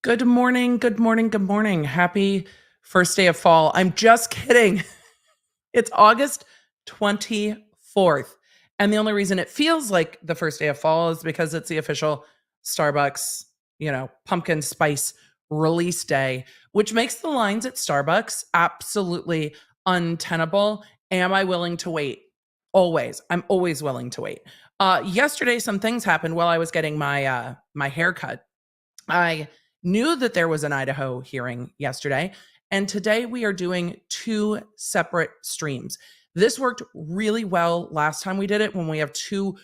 Good morning, good morning, good morning. Happy first day of fall. I'm just kidding. It's August 24th. And the only reason it feels like the first day of fall is because it's the official Starbucks, pumpkin spice release day, which makes the lines at Starbucks absolutely untenable. Am I willing to wait? Always. I'm always willing to wait. Yesterday, some things happened while I was getting my haircut. I knew that there was an Idaho hearing yesterday, and today we are doing two separate streams. This worked really well last time we did it when we have two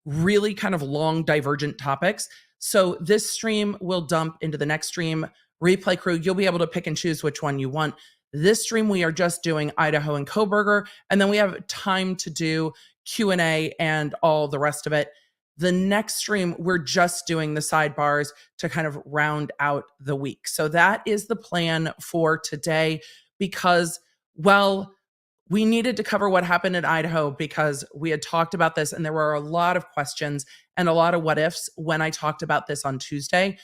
really kind of long divergent topics. So this stream will dump into the next stream. Replay crew, you'll be able to pick and choose which one you want. This stream we are just doing Idaho and Kohberger, and then we have time to do Q&A and all the rest of it. The next stream, we're just doing the sidebars to kind of round out the week. So that is the plan for today because, well, we needed to cover what happened in Idaho because we had talked about this and there were a lot of questions and a lot of what ifs when I talked about this on Tuesday.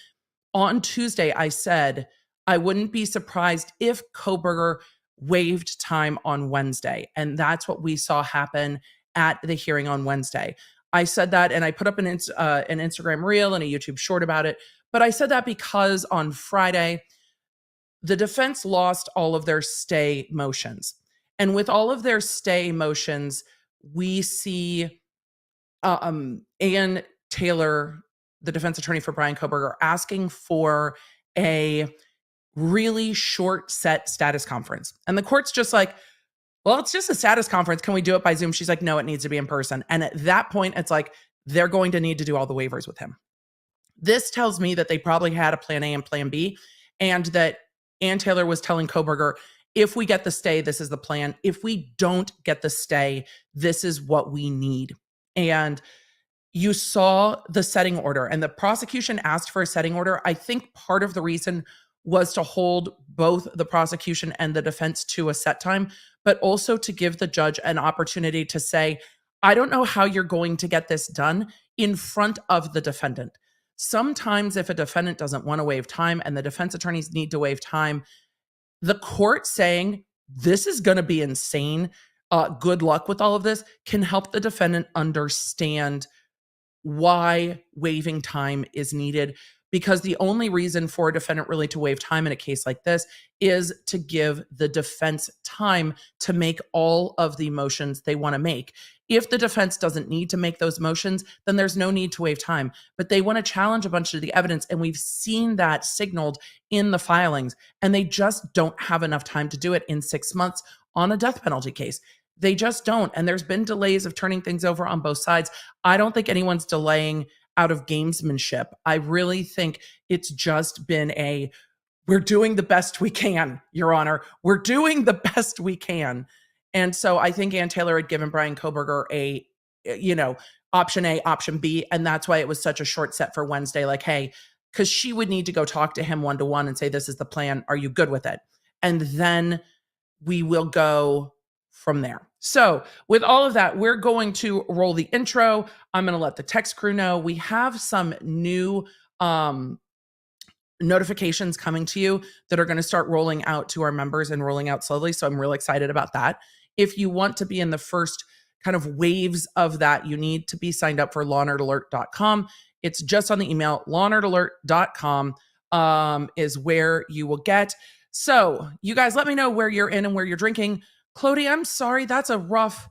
On Tuesday, I said I wouldn't be surprised if Kohberger waived time on Wednesday. And that's what we saw happen at the hearing on Wednesday. I said that and I put up an Instagram reel and a YouTube short about it. But I said that because on Friday, the defense lost all of their stay motions. And with all of their stay motions, we see Ann Taylor, the defense attorney for Bryan Kohberger, asking for a really short set status conference. And the court's just like, well, it's just a status conference. Can we do it by Zoom? She's like, no, it needs to be in person. And at that point, it's like, they're going to need to do all the waivers with him. This tells me that they probably had a plan A and plan B, and that Ann Taylor was telling Kohberger, if we get the stay, this is the plan. If we don't get the stay, this is what we need. And you saw the setting order, and the prosecution asked for a setting order. I think part of the reason was to hold both the prosecution and the defense to a set time, but also to give the judge an opportunity to say, I don't know how you're going to get this done in front of the defendant. Sometimes if a defendant doesn't want to waive time and the defense attorneys need to waive time, the court saying, this is going to be insane, good luck with all of this, can help the defendant understand why waiving time is needed. Because the only reason for a defendant really to waive time in a case like this is to give the defense time to make all of the motions they want to make. If the defense doesn't need to make those motions, then there's no need to waive time. But they want to challenge a bunch of the evidence, and we've seen that signaled in the filings, and they just don't have enough time to do it in 6 months on a death penalty case. They just don't. And there's been delays of turning things over on both sides. I don't think anyone's delaying out of gamesmanship. I really think it's just been we're doing the best we can, Your Honor. We're doing the best we can. And so I think Ann Taylor had given Bryan Kohberger option A, option B. And that's why it was such a short set for Wednesday. Like, hey, because she would need to go talk to him one-to-one and say, this is the plan. Are you good with it? And then we will go from there. So with all of that, we're going to roll the intro. I'm going to let the text crew know. We have some new notifications coming to you that are going to start rolling out to our members and rolling out slowly. So I'm really excited about that. If you want to be in the first kind of waves of that, you need to be signed up for lawnerdalert.com. It's just on the email. lawnerdalert.com is where you will get. So you guys let me know where you're in and where you're drinking. Clody, I'm sorry. That's a rough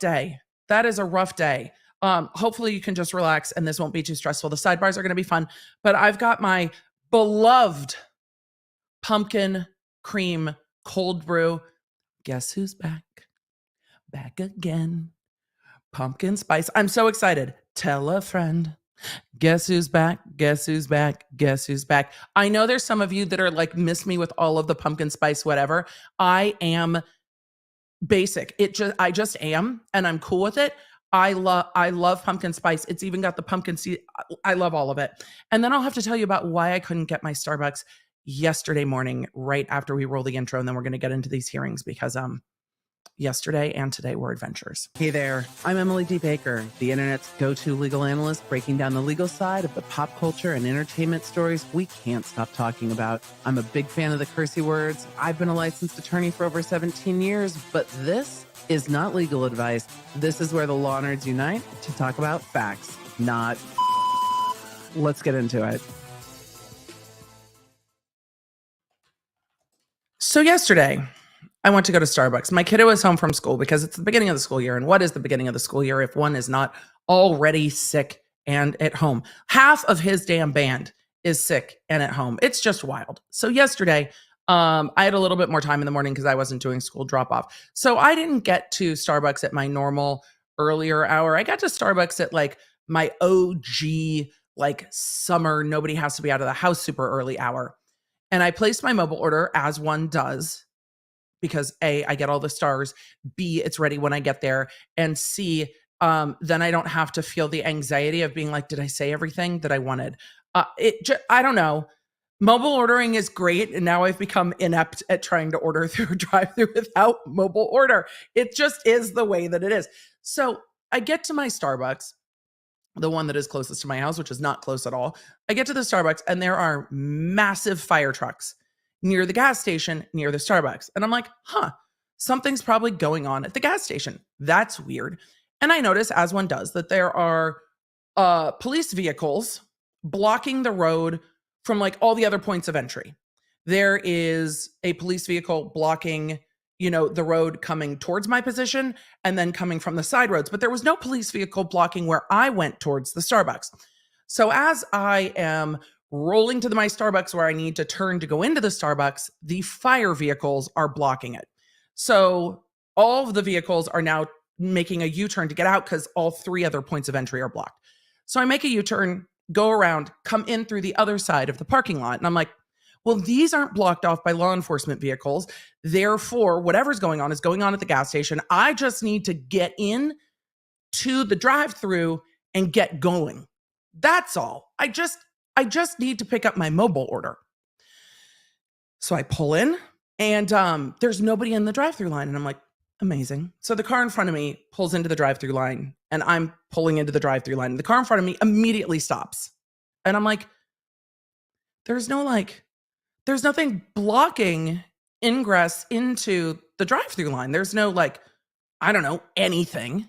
day. That is a rough day. Hopefully you can just relax and this won't be too stressful. The sidebars are going to be fun, but I've got my beloved pumpkin cream cold brew. Guess who's back? Back again. Pumpkin spice. I'm so excited. Tell a friend. Guess who's back? Guess who's back? Guess who's back? I know there's some of you that are like, miss me with all of the pumpkin spice, whatever. I am basic. I just am, and I'm cool with it. I love pumpkin spice. It's even got the pumpkin seed. I love all of it. And then I'll have to tell you about why I couldn't get my Starbucks yesterday morning, right after we roll the intro. And then we're going to get into these hearings because Yesterday and today were adventures. Hey there, I'm Emily D. Baker, the internet's go-to legal analyst, breaking down the legal side of the pop culture and entertainment stories we can't stop talking about. I'm a big fan of the cursey words. I've been a licensed attorney for over 17 years, but this is not legal advice. This is where the law nerds unite to talk about facts, not... Let's get into it. So yesterday, I went to go to Starbucks. My kiddo is home from school because it's the beginning of the school year. And what is the beginning of the school year if one is not already sick and at home? Half of his damn band is sick and at home. It's just wild. So yesterday, I had a little bit more time in the morning because I wasn't doing school drop off. So I didn't get to Starbucks at my normal earlier hour. I got to Starbucks at like my OG, like summer, nobody has to be out of the house super early hour. And I placed my mobile order as one does. Because A, I get all the stars, B, it's ready when I get there, and C, then I don't have to feel the anxiety of being like, did I say everything that I wanted? I don't know. Mobile ordering is great, and now I've become inept at trying to order through a drive-thru without mobile order. It just is the way that it is. So I get to my Starbucks, the one that is closest to my house, which is not close at all. I get to the Starbucks, and there are massive fire trucks near the gas station, near the Starbucks. And I'm like, something's probably going on at the gas station. That's weird. And I notice, as one does, that there are police vehicles blocking the road from like all the other points of entry. There is a police vehicle blocking, the road coming towards my position and then coming from the side roads. But there was no police vehicle blocking where I went towards the Starbucks. So as I am rolling to my Starbucks where I need to turn to go into the Starbucks, the fire vehicles are blocking it. So all of the vehicles are now making a U-turn to get out because all three other points of entry are blocked. So I make a U-turn, go around, come in through the other side of the parking lot. And I'm like, well, these aren't blocked off by law enforcement vehicles. Therefore, whatever's going on is going on at the gas station. I just need to get in to the drive-thru and get going. That's all. I just need to pick up my mobile order. So I pull in and there's nobody in the drive-thru line. And I'm like, amazing. So the car in front of me pulls into the drive-thru line and I'm pulling into the drive-thru line. And the car in front of me immediately stops. And I'm like, there's nothing blocking ingress into the drive-thru line. There's no anything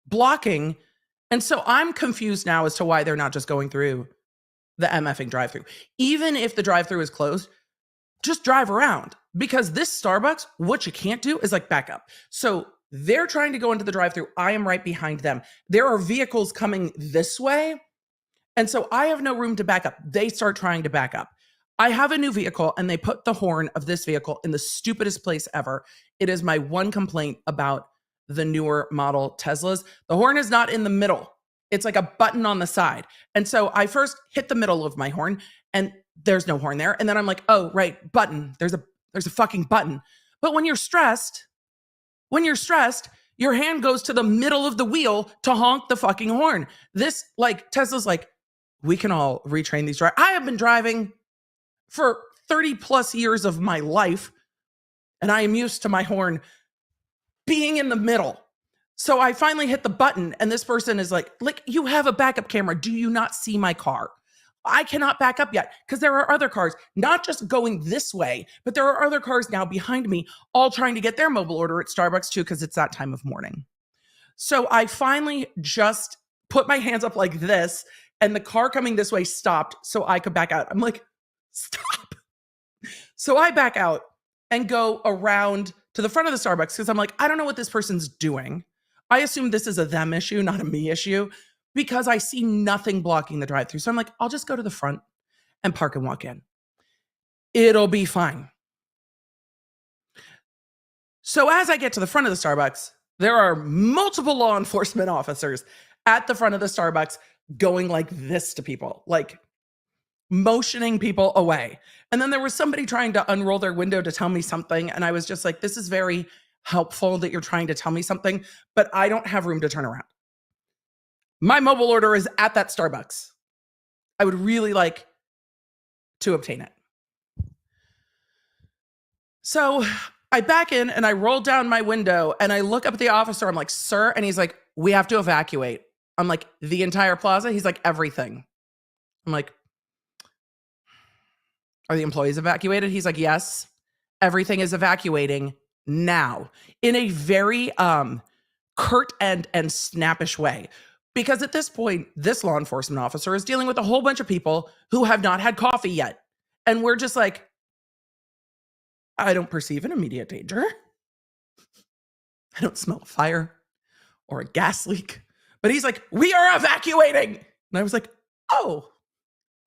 blocking. And so I'm confused now as to why they're not just going through the MFing drive-thru. Even if the drive-thru is closed, just drive around. Because this Starbucks, what you can't do is back up. So they're trying to go into the drive-thru. I am right behind them. There are vehicles coming this way. And so I have no room to back up. They start trying to back up. I have a new vehicle and they put the horn of this vehicle in the stupidest place ever. It is my one complaint about the newer model Teslas. The horn is not in the middle. It's like a button on the side. And so I first hit the middle of my horn and there's no horn there. And then I'm like, oh, right, button. There's a fucking button. But when you're stressed, your hand goes to the middle of the wheel to honk the fucking horn. This Tesla's we can all retrain these drivers. I have been driving for 30 plus years of my life and I am used to my horn being in the middle. So I finally hit the button and this person is like, you have a backup camera. Do you not see my car? I cannot back up yet because there are other cars, not just going this way, but there are other cars now behind me, all trying to get their mobile order at Starbucks too, because it's that time of morning. So I finally just put my hands up like this and the car coming this way stopped so I could back out. I'm like, stop. So I back out and go around to the front of the Starbucks because I'm like, I don't know what this person's doing. I assume this is a them issue, not a me issue, because I see nothing blocking the drive-thru. So I'm like, I'll just go to the front and park and walk in. It'll be fine. So as I get to the front of the Starbucks, there are multiple law enforcement officers at the front of the Starbucks going like this to people, motioning people away. And then there was somebody trying to unroll their window to tell me something. And I was just like, this is very helpful that you're trying to tell me something, but I don't have room to turn around. My mobile order is at that Starbucks. I would really like to obtain it. So I back in and I roll down my window and I look up at the officer. I'm like, sir. And he's like, we have to evacuate. I'm like, the entire plaza? He's like, everything. I'm like, are the employees evacuated? He's like, yes, everything is evacuating now, in a very curt and snappish way. Because at this point, this law enforcement officer is dealing with a whole bunch of people who have not had coffee yet. And we're just like, I don't perceive an immediate danger. I don't smell a fire or a gas leak. But he's like, we are evacuating. And I was like, oh,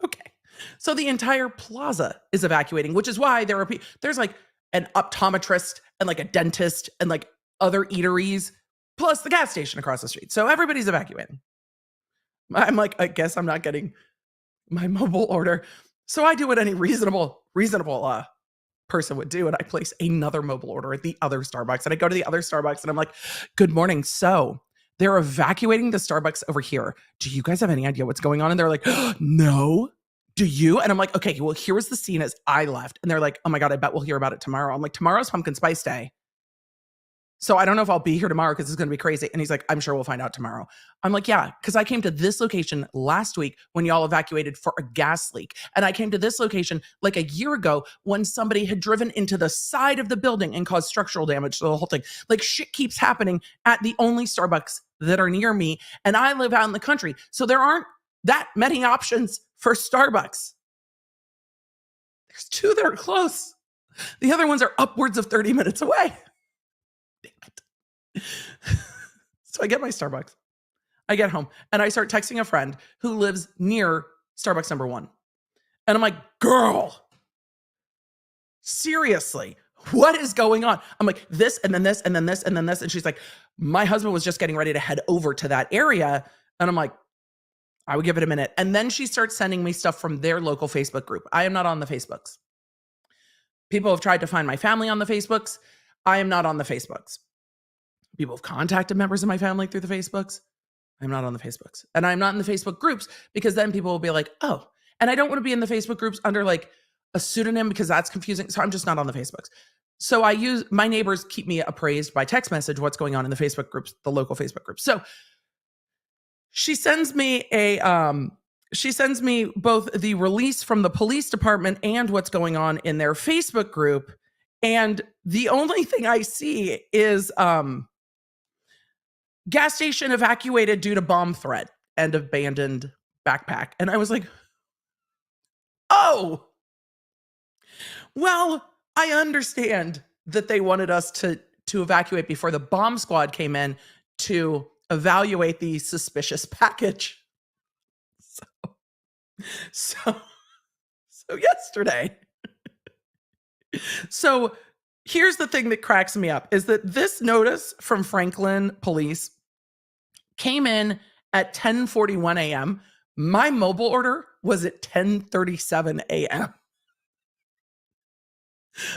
okay. So the entire plaza is evacuating, which is why there's like an optometrist and like a dentist and like other eateries, plus the gas station across the street. So everybody's evacuating. I'm like, I guess I'm not getting my mobile order. So I do what any reasonable person would do. And I place another mobile order at the other Starbucks. And I go to the other Starbucks and I'm like, good morning. So they're evacuating the Starbucks over here. Do you guys have any idea what's going on? And they're like, no. Do you? And I'm like, okay, well, here was the scene as I left. And they're like, oh my God, I bet we'll hear about it tomorrow. I'm like, tomorrow's pumpkin spice day. So I don't know if I'll be here tomorrow because it's going to be crazy. And he's like, I'm sure we'll find out tomorrow. I'm like, yeah, because I came to this location last week when y'all evacuated for a gas leak. And I came to this location like a year ago when somebody had driven into the side of the building and caused structural damage to the whole thing. Like shit keeps happening at the only Starbucks that are near me. And I live out in the country. So there aren't that many options for Starbucks. There's two that are close. The other ones are upwards of 30 minutes away. Damn it. So I get my Starbucks. I get home and I start texting a friend who lives near Starbucks number 1. And I'm like, girl, seriously, what is going on? I'm like, this and then this and then this and then this. And she's like, my husband was just getting ready to head over to that area. And I'm like, I would give it a minute. And then she starts sending me stuff from their local Facebook group. I am not on the Facebooks. People have tried to find my family on the Facebooks. I am not on the Facebooks. People have contacted members of my family through the Facebooks. I'm not on the Facebooks. And I'm not in the Facebook groups because then people will be like, oh, and I don't want to be in the Facebook groups under like a pseudonym because that's confusing. So I'm just not on the Facebooks. So my neighbors keep me appraised by text message what's going on in the Facebook groups, the local Facebook groups. So she sends me both the release from the police department and what's going on in their Facebook group. And the only thing I see is gas station evacuated due to bomb threat and abandoned backpack. And I was like, oh, well, I understand that they wanted us to evacuate before the bomb squad came in to evaluate the suspicious package. So yesterday. So here's the thing that cracks me up is that this notice from Franklin Police came in at 10:41 a.m. My mobile order was at 10:37 a.m.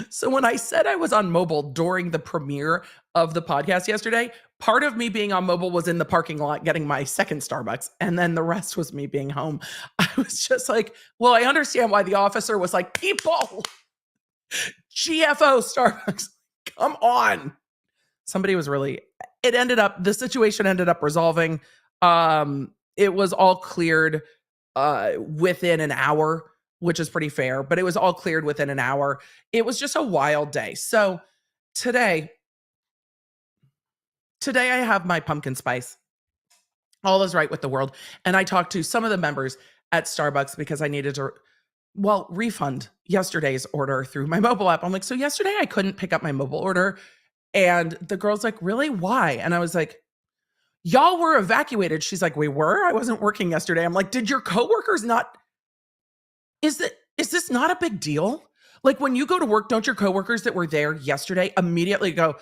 So when I said I was on mobile during the premiere of the podcast yesterday, part of me being on mobile was in the parking lot getting my second Starbucks. And then the rest was me being home. I was just like, well, I understand why the officer was like, people, GFO Starbucks, come on. The situation ended up resolving. It was all cleared within an hour, which is pretty fair, but it was all cleared within an hour. It was just a wild day. So today I have my pumpkin spice. All is right with the world. And I talked to some of the members at Starbucks because I needed to, refund yesterday's order through my mobile app. I'm like, so yesterday I couldn't pick up my mobile order. And the girl's like, really? Why? And I was like, y'all were evacuated. She's like, we were? I wasn't working yesterday. I'm like, did your coworkers not? Is this not a big deal? Like when you go to work, don't your coworkers that were there yesterday immediately go,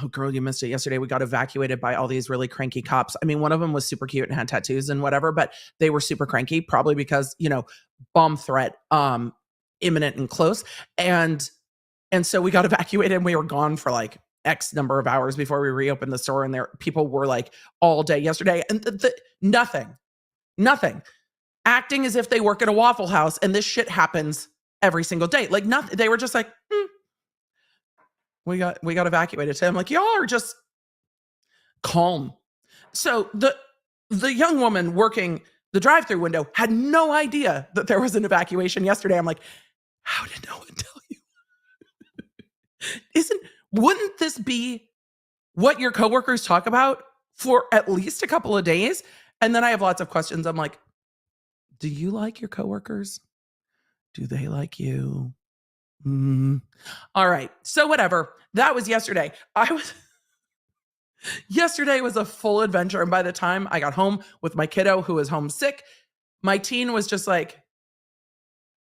oh girl, you missed it yesterday. We got evacuated by all these really cranky cops. I mean, one of them was super cute and had tattoos and whatever, but they were super cranky, probably because, bomb threat, imminent and close. And so we got evacuated and we were gone for like X number of hours before we reopened the store. And people were like all day yesterday and nothing. Acting as if they work at a Waffle House and this shit happens every single day. Like nothing. They were just like, We got evacuated today. I'm like, y'all are just calm. So the young woman working the drive-through window had no idea that there was an evacuation yesterday. I'm like, how did no one tell you? Wouldn't this be what your coworkers talk about for at least a couple of days? And then I have lots of questions. I'm like, do you like your coworkers? Do they like you? All right. So whatever. That was yesterday. Yesterday was a full adventure. And by the time I got home with my kiddo who was homesick, my teen was just like,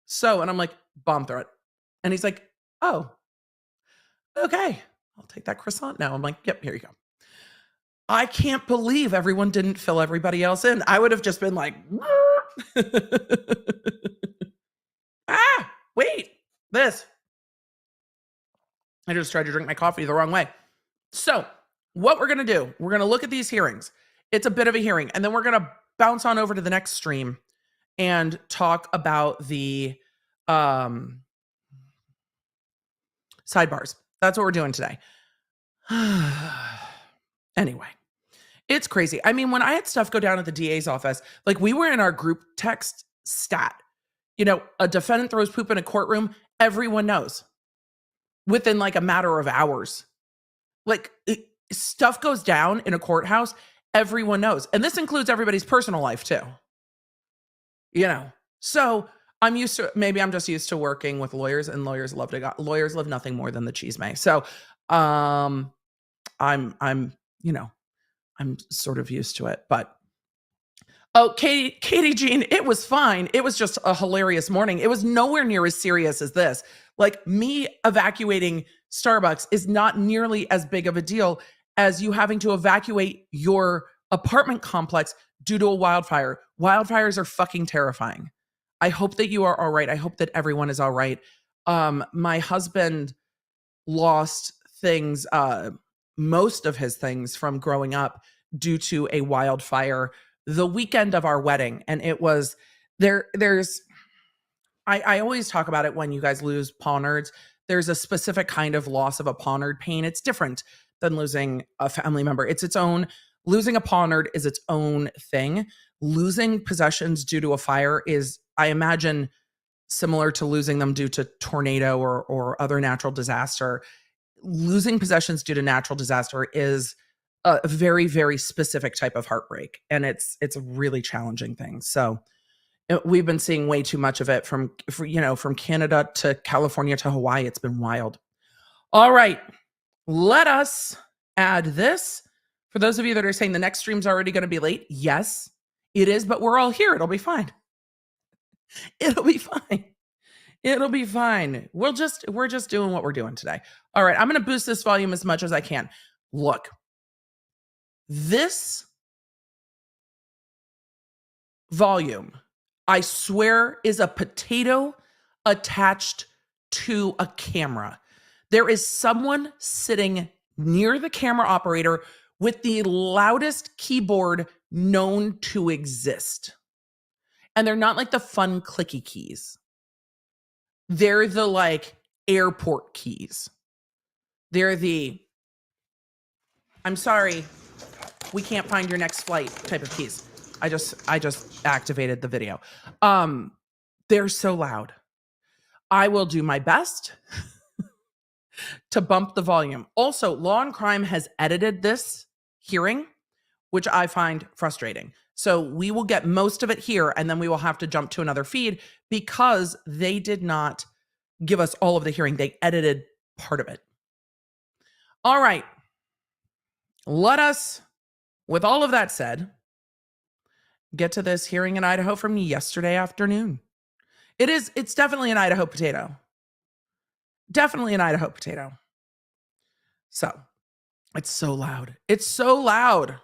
so, and I'm like, bomb threat. And he's like, oh, okay. I'll take that croissant now. I'm like, yep, here you go. I can't believe everyone didn't fill everybody else in. I would have just been like, wait, this. I just tried to drink my coffee the wrong way. So what we're going to do, we're going to look at these hearings. It's a bit of a hearing. And then we're going to bounce on over to the next stream and talk about the sidebars. That's what we're doing today. Anyway, it's crazy. I mean, when I had stuff go down at the DA's office, like we were in our group text stat, you know, a defendant throws poop in a courtroom, everyone knows within like a matter of hours. Like stuff goes down in a courthouse, everyone knows. And this includes everybody's personal life too. You know, so maybe I'm just used to working with lawyers, and lawyers love nothing more than the chisme. So, I'm sort of used to it, but Katie Jean, it was fine. It was just a hilarious morning. It was nowhere near as serious as this. Like me evacuating Starbucks is not nearly as big of a deal as you having to evacuate your apartment complex due to a wildfire. Wildfires are fucking terrifying. I hope that you are all right. I hope that everyone is all right. My husband lost things, most of his things from growing up due to a wildfire the weekend of our wedding. And it was I always talk about it when you guys lose paw nerds. There's a specific kind of loss of a paw nerd pain. It's different than losing a family member. It's its own. Losing a paw nerd is its own thing. Losing possessions due to a fire is, I imagine, similar to losing them due to tornado or other natural disaster. Losing possessions due to natural disaster is a very, very specific type of heartbreak. And it's a really challenging thing. So we've been seeing way too much of it from Canada to California to Hawaii. It's been wild. All right. Let us add this. For those of you that are saying the next stream's already going to be late, yes, it is, but we're all here. It'll be fine. It'll be fine. It'll be fine. We're just doing what we're doing today. All right. I'm going to boost this volume as much as I can. Look, this volume, I swear, is a potato attached to a camera. There is someone sitting near the camera operator with the loudest keyboard known to exist. And they're not like the fun clicky keys. They're the like airport keys. They're the, I'm sorry, we can't find your next flight type of keys. I just activated the video. They're so loud. I will do my best to bump the volume. Also, Law and Crime has edited this hearing, which I find frustrating. So we will get most of it here, and then we will have to jump to another feed because they did not give us all of the hearing. They edited part of it. All right. Let us, with all of that said, get to this hearing in Idaho from yesterday afternoon. It's definitely an Idaho potato. Definitely an Idaho potato. So, it's so loud. It's so loud.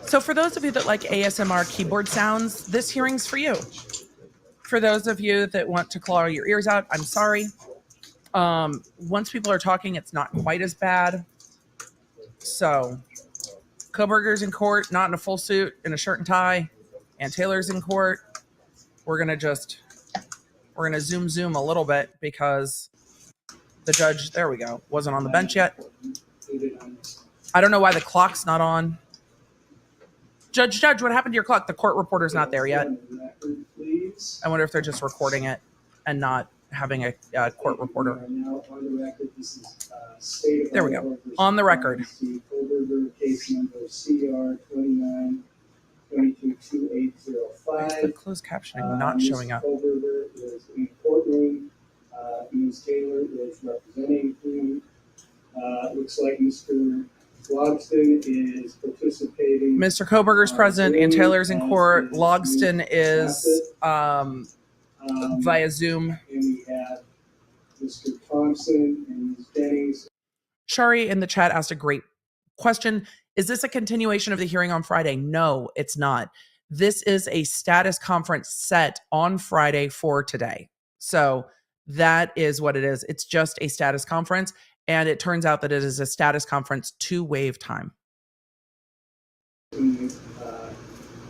So for those of you that like ASMR keyboard sounds, this hearing's for you. For those of you that want to claw your ears out, I'm sorry. Once people are talking, it's not quite as bad. So, Kohberger's in court, not in a full suit, in a shirt and tie. and Taylor's in court. We're going to zoom a little bit because the judge, there we go, wasn't on the bench yet. I don't know why the clock's not on. Judge, what happened to your clock? The court reporter's not there yet. I wonder if they're just recording it and not having a court reporter. There we go. On the record. Case number CR 29222805. The closed captioning not showing up. Kohberger is in the courtroom. Ms. Taylor is representing him. Looks like Mr. Logston is participating. Mr. Kohberger's present and Taylor's in court. Logston is via Zoom. And we have Mr. Thompson and Ms. Jennings. Shari in the chat asked a great question. Is this a continuation of the hearing on Friday? No, it's not. This is a status conference set on Friday for today. So that is what it is. It's just a status conference. And it turns out that it is a status conference to waive time. In the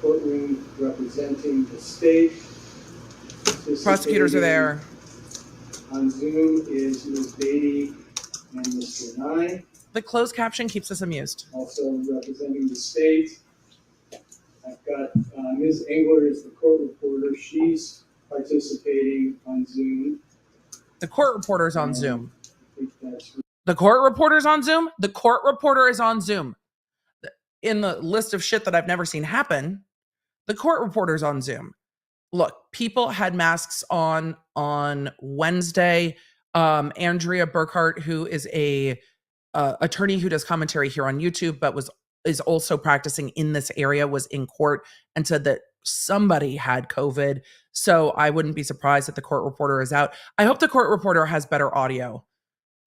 courtroom representing the state. Prosecutors are there. On Zoom is Ms. Beatty and Mr. Nye. The closed caption keeps us amused. Also representing the state. I've got Ms. Engler is the court reporter. She's participating on Zoom. The court reporter's on Zoom. The court reporter's on Zoom? The court reporter is on Zoom. In the list of shit that I've never seen happen, the court reporter's on Zoom. Look, people had masks on Wednesday. Andrea Burkhart, who is a attorney who does commentary here on YouTube, but is also practicing in this area, was in court and said that somebody had COVID. So I wouldn't be surprised that the court reporter is out. I hope the court reporter has better audio,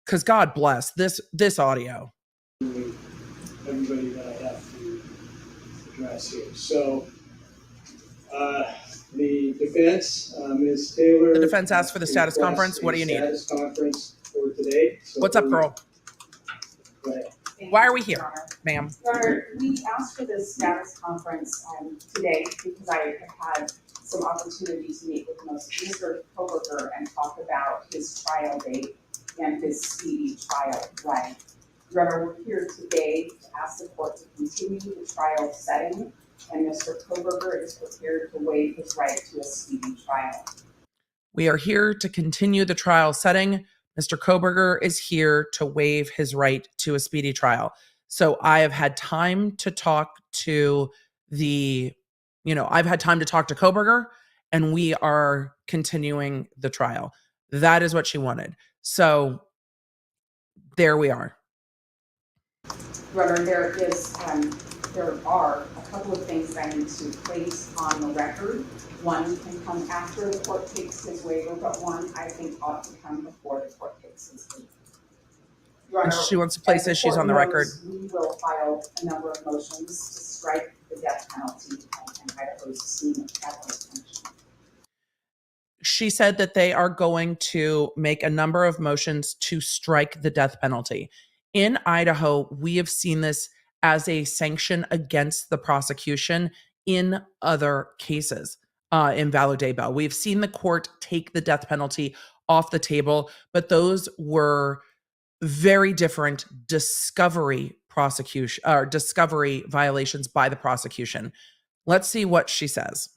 because God bless this audio. Everybody that I have to address here. So the defense, Ms. Taylor. The defense asked for the status conference. What do you need? Status conference for today. So what's up, girl? Go ahead. Why are we here, ma'am? Your Honor, we asked for this status conference today because I have had some opportunity to meet with Mr. Kohberger and talk about his trial date and his speedy trial right. Your Honor, we're here today to ask the court to continue the trial setting, and Mr. Kohberger is prepared to waive his right to a speedy trial. We are here to continue the trial setting. Mr. Kohberger is here to waive his right to a speedy trial. So I have had time to talk to I've had time to talk to Kohberger, and we are continuing the trial. That is what she wanted. So there we are. Your Honor, there are a couple of things that I need to place on the record. One can come after the court takes his waiver, but one I think ought to come before the court takes his waiver. Your Honor, she wants to place issues on the record. We will file a number of motions to strike the death penalty and Idaho's scheme of capital punishment. She said that they are going to make a number of motions to strike the death penalty. In Idaho, we have seen this as a sanction against the prosecution in other cases. In Valladolid, we've seen the court take the death penalty off the table, but those were very different discovery violations by the prosecution. Let's see what she says.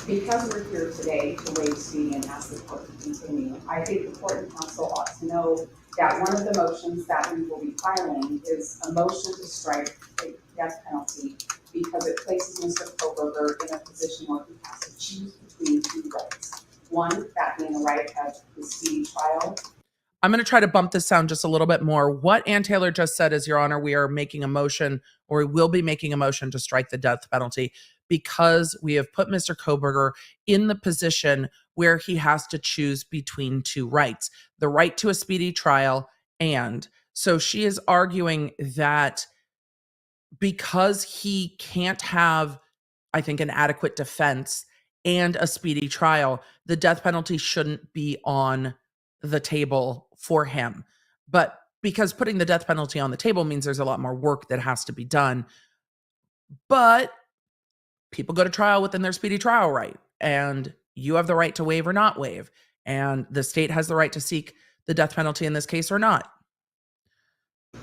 Because we're here today to waive speedy and ask the court to continue, I think the court and counsel ought to know that one of the motions that we will be filing is a motion to strike the death penalty because it places Mr. Kohberger in a position where he has to choose between two rights. One, that being the right of the speedy trial. I'm going to try to bump this sound just a little bit more. What Ann Taylor just said is, Your Honor, we are making a motion, or we will be making a motion to strike the death penalty because we have put Mr. Kohberger in the position where he has to choose between two rights, the right to a speedy trial. And so she is arguing that because he can't have, I think, an adequate defense and a speedy trial, the death penalty shouldn't be on the table for him. But because putting the death penalty on the table means there's a lot more work that has to be done. But people go to trial within their speedy trial right, and you have the right to waive or not waive, and the state has the right to seek the death penalty in this case or not.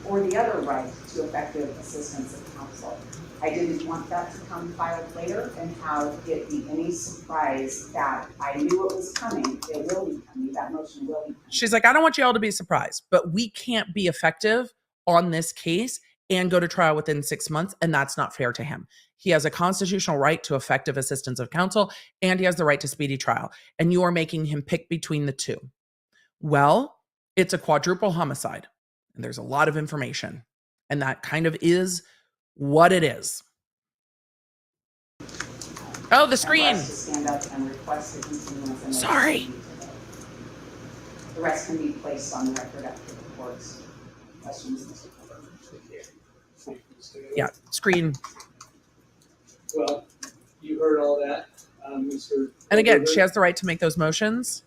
Or the other right to effective assistance of counsel. I didn't want that to come filed later and have it be any surprise that I knew it was coming. It will be coming. That motion will be coming. She's like, I don't want you all to be surprised, but we can't be effective on this case and go to trial within 6 months, and that's not fair to him. He has a constitutional right to effective assistance of counsel, and he has the right to speedy trial, and you are making him pick between the two. Well, it's a quadruple homicide, and there's a lot of information, and that kind of is what it is. Oh, the screen. To stand up and request a continuance and Sorry. The rest can be placed on the record after the court's questions, Mr. Kohberger. Yeah, screen. Well, you heard all that, Mr. And again, Kohberger. she has the right to make those motions.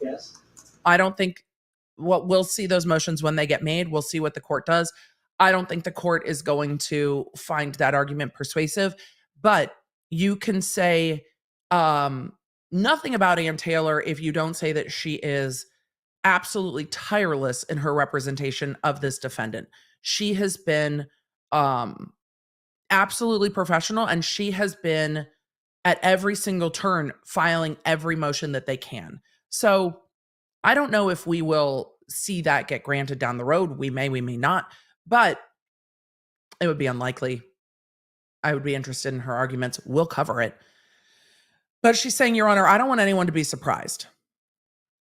Yes. I don't think we'll see those motions when they get made. We'll see what the court does. I don't think the court is going to find that argument persuasive, but you can say nothing about Ann Taylor if you don't say that she is absolutely tireless in her representation of this defendant. She has been absolutely professional, and she has been at every single turn filing every motion that they can. So I don't know if we will see that get granted down the road. We may not, but it would be unlikely. I would be interested in her arguments. We'll cover it. But she's saying, Your Honor, I don't want anyone to be surprised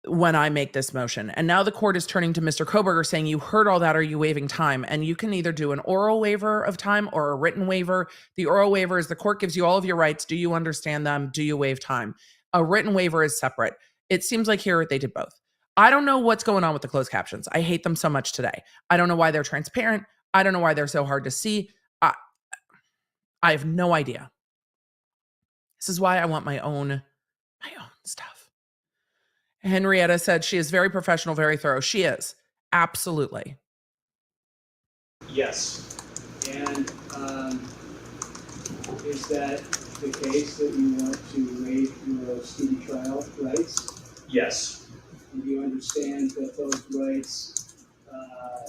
when I make this motion. And now the court is turning to Mr. Kohberger saying, you heard all that, are you waiving time? And you can either do an oral waiver of time or a written waiver. The oral waiver is the court gives you all of your rights. Do you understand them? Do you waive time? A written waiver is separate. It seems like here they did both. I don't know what's going on with the closed captions. I hate them so much today. I don't know why they're transparent. I don't know why they're so hard to see. I have no idea. This is why I want my own stuff. Henrietta said she is very professional, very thorough. She is. Absolutely. Yes. And is that the case that you want to waive your speedy trial rights? Yes. Do you understand that those rights...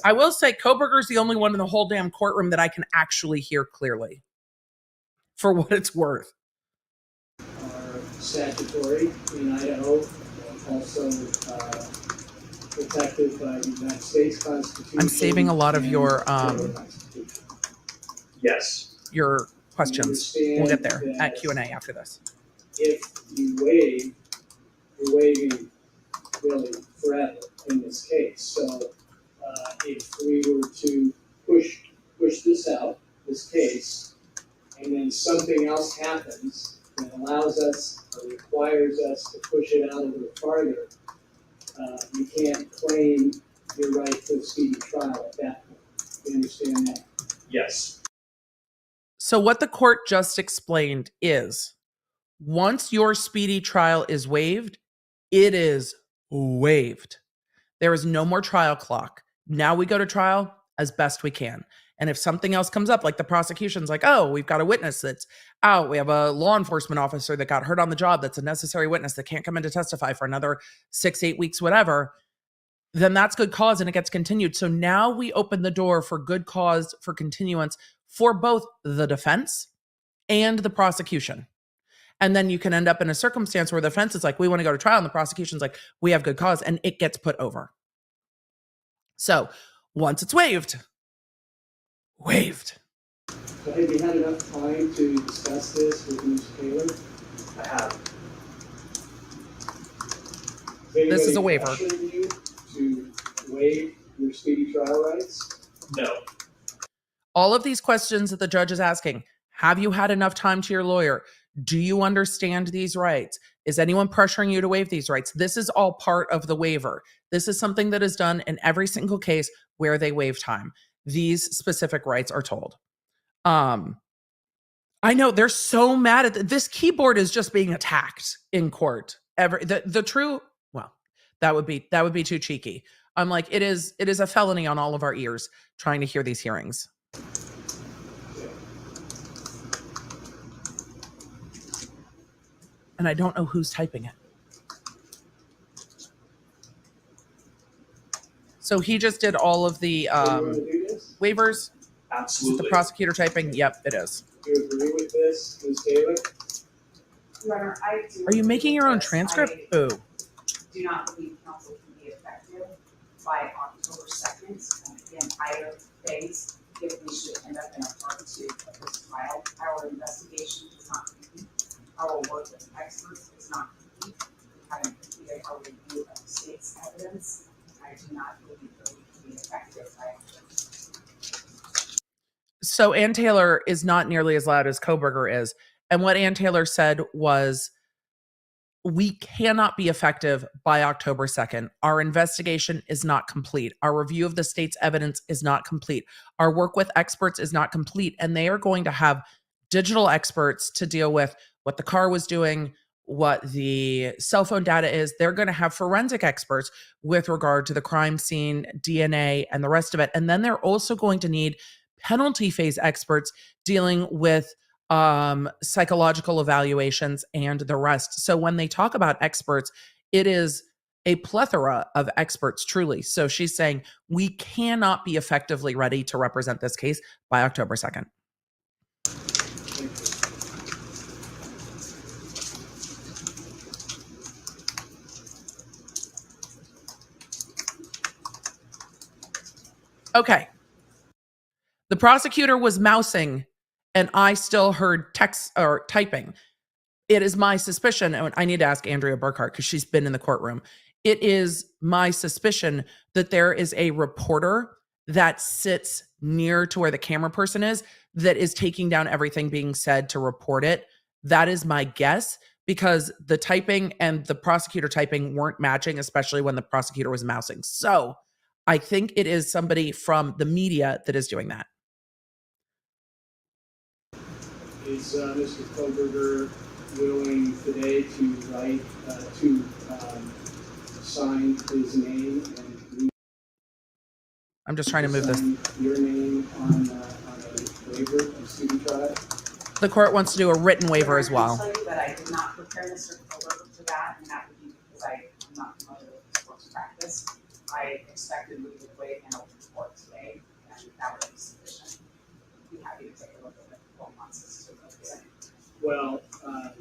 I will say Kohberger's the only one in the whole damn courtroom that I can actually hear clearly. For what it's worth. Are statutory in Idaho, also protected by the United States Constitution. I'm saving a lot of your yes. Your questions. We'll get there at Q&A after this. If you waive, you're waiving really forever in this case. So if we were to push this out, this case, and then something else happens that allows us or requires us to push it out a little farther, you can't claim your right to a speedy trial at that point. You understand that? Yes. So what the court just explained is, once your speedy trial is waived, it is waived. There is no more trial clock. Now we go to trial as best we can. And if something else comes up, like the prosecution's like, oh, we've got a witness that's out. We have a law enforcement officer that got hurt on the job that's a necessary witness that can't come in to testify for another 6-8 weeks, whatever, then that's good cause and it gets continued. So now we open the door for good cause for continuance for both the defense and the prosecution. And then you can end up in a circumstance where the defense is like, we want to go to trial, and the prosecution's like, we have good cause, and it gets put over. So once it's waived. So have you had enough time to discuss this with Mr. Taylor? I have. This is a waiver. You to waive your speedy trial rights? No. All of these questions that the judge is asking, have you had enough time to your lawyer? Do you understand these rights? Is anyone pressuring you to waive these rights? This is all part of the waiver. This is something that is done in every single case where they waive time. These specific rights are told. I know they're so mad at this keyboard is just being attacked in court. The true, well, that would be too cheeky. I'm like, it is a felony on all of our ears trying to hear these hearings. And I don't know who's typing it. So he just did all of the waivers. Absolutely. The prosecutor typing? Yep, it is. Do you agree with this, Ms. Taylor? Your Honor, I do. Are you making your own Yes, transcript? I Boo. do not believe counsel can be effective by October 2nd in either phase if we should end up in a part 2 of this trial. Our investigation is not complete. Our work with experts is not complete. We haven't completed our review of the state's evidence. I do not believe that we can be effective by October. So Ann Taylor is not nearly as loud as Kohberger is. And what Ann Taylor said was, we cannot be effective by October 2nd. Our investigation is not complete. Our review of the state's evidence is not complete. Our work with experts is not complete. And they are going to have digital experts to deal with what the car was doing, what the cell phone data is. They're going to have forensic experts with regard to the crime scene, DNA, and the rest of it. And then they're also going to need penalty phase experts dealing with psychological evaluations and the rest. So when they talk about experts, it is a plethora of experts, truly. So she's saying we cannot be effectively ready to represent this case by October 2nd. Okay. The prosecutor was mousing and I still heard text or typing. It is my suspicion, and I need to ask Andrea Burkhart because she's been in the courtroom. It is my suspicion that there is a reporter that sits near to where the camera person is that is taking down everything being said to report it. That is my guess, because the typing and the prosecutor typing weren't matching, especially when the prosecutor was mousing. So I think it is somebody from the media that is doing that. Is Mr. Kohberger willing today to write, to sign his name and I'm just trying to move this. your name on a waiver of Speedy trial? The court wants to do a written waiver as well. I can tell you that I did not prepare Mr. Kohberger for that, and that would be because I am not familiar with this court's practice. I expected we would waive an open court today, and that would be sufficient. I'd be happy to take a look at it for 4 months to represent. Well, I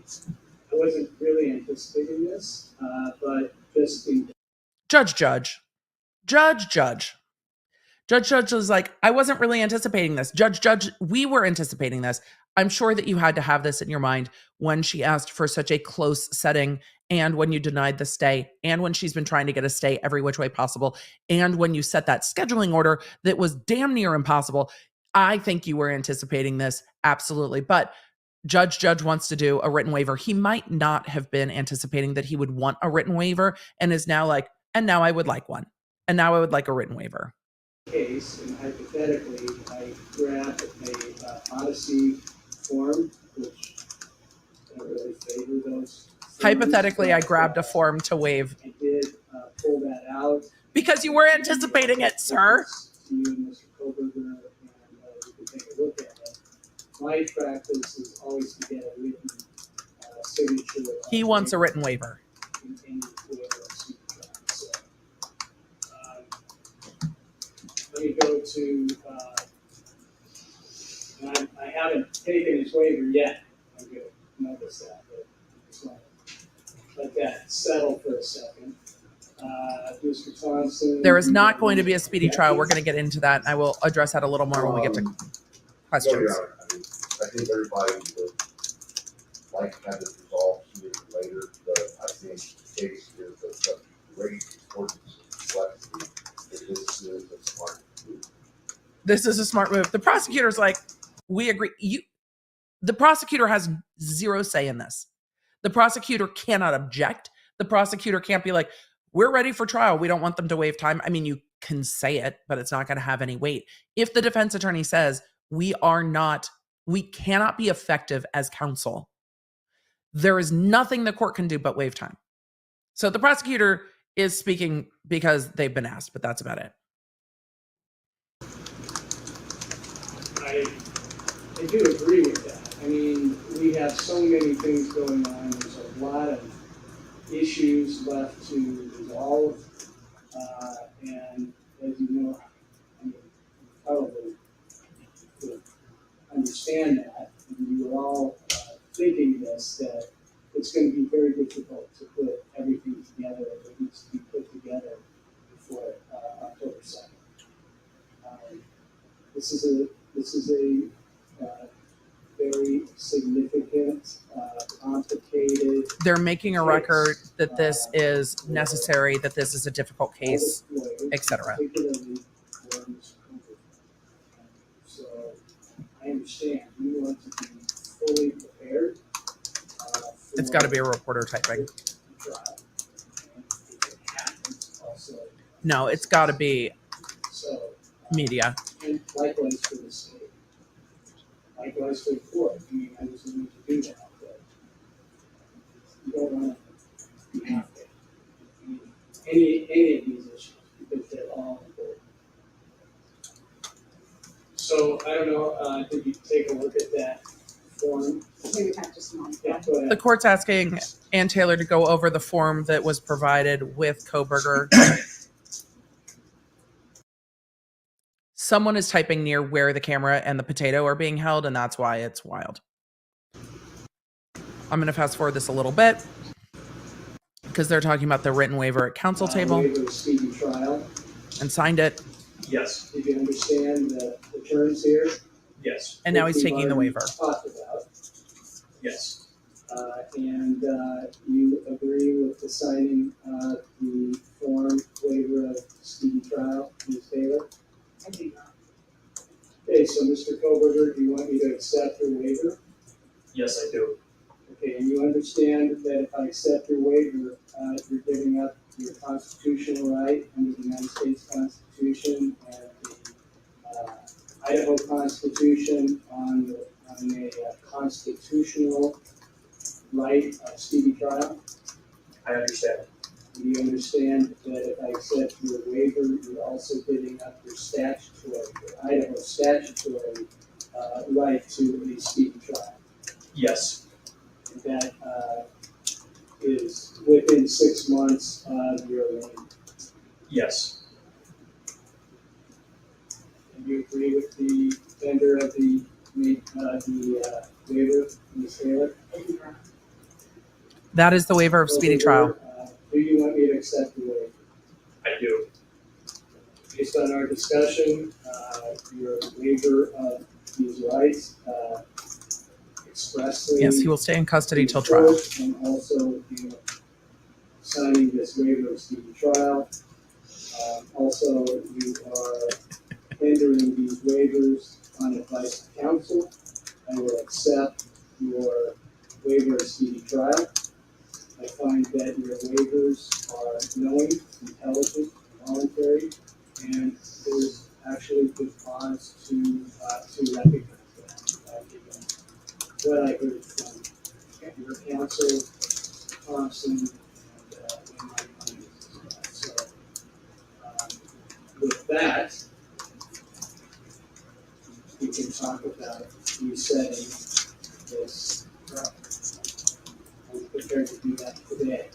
wasn't really anticipating this, but just in Judge was like, I wasn't really anticipating this. Judge, we were anticipating this. I'm sure that you had to have this in your mind when she asked for such a close setting, and when you denied the stay, and when she's been trying to get a stay every which way possible, and when you set that scheduling order that was damn near impossible. I think you were anticipating this, absolutely. But Judge wants to do a written waiver. He might not have been anticipating that he would want a written waiver, and is now like, and now I would like one. And now I would like a written waiver. case, and hypothetically, I grabbed a Odyssey form, which I don't really favor those. Hypothetically, I grabbed a form to waive. I did pull that out. Because you were anticipating it, sir. To you and Mr. Kohberger, and you can take a look at it. My practice is always to get a written signature. He wants a written waiver. In any waiver of signature. So, let me go to, and I haven't taken his waiver yet. I'm going to notice that, but I just want to let that settle for a second. Mr. Thompson. There is not going to be a speedy trial. We're going to get into that. I will address that a little more when we get to questions. No, Your Honor. I think everybody would like to have this resolved sooner than later, but I think the case is that the rate importance of complexity, that this is a smart move. This is a smart move. The prosecutor's like, we agree. The prosecutor has zero say in this. The prosecutor cannot object. The prosecutor can't be like, we're ready for trial. We don't want them to waive time. I mean, you can say it, but it's not going to have any weight. If the defense attorney says, we cannot be effective as counsel, there is nothing the court can do but waive time. So the prosecutor is speaking because they've been asked, but that's about it. I do agree with that. I mean, we have so many things going on. There's a a lot of issues left to resolve, and as you know, I mean, you probably would understand that, and you were all thinking this, that it's going to be very difficult to put everything together that needs to be put together before October 2nd. This is a very significant, complicated. They're making a record that this is necessary, that this is a difficult case, etc. Particularly for Mr. Kohberger. So I understand you want to be fully prepared. It's got to be a reporter typing. Trial. And if it happens, also. No, it's got to be So. media. And likewise for the state. Likewise for the court. I mean, I just need to do that. But you don't want to be out there. I mean, any of these issues, because they're all important. So I don't know, did you take a look at that form? Maybe not just a moment. Yeah, go ahead. The court's asking Ann Taylor to go over the form that was provided with Kohberger. Someone is typing near where the camera and the potato are being held, and that's why it's wild. I'm going to fast forward this a little bit because they're talking about the written waiver at council table Waiver of speedy trial. and signed it. Yes. Did you understand the terms here? Yes, And now he's Which we've taking the already waiver. Talked about. yes, And you agree with the signing the form waiver of speedy trial, Ms. Taylor? I do not. Okay, so Mr. Kohberger, do you want me to accept your waiver? yes, I do. Okay, and you understand that if I accept your waiver, you're giving up your constitutional right under the United States Constitution and the Idaho Constitution on a constitutional right of speedy trial? I understand. Do you understand that if I accept your waiver, you're also giving up your Idaho statutory right to a speedy trial? Yes, And that is within 6 months of your arraignment. yes, And you agree with the vendor of the waiver, Ms. Taylor? I do not. That is the waiver of speedy trial. Do you want me to accept the waiver? I do. Based on our discussion, your waiver of these rights expressly. Yes, he will stay in custody till trial. And also, you know, signing this waiver of speedy trial. Also, you are entering these waivers on advice of counsel. I will accept your waiver of speedy trial. I find that your waivers are knowing, intelligent, voluntary, and there's actually good cause to recognize that. Given what I heard from your counsel, Thompson, and my findings. So, with that, we can talk about resetting this trial. I'm prepared to do that today.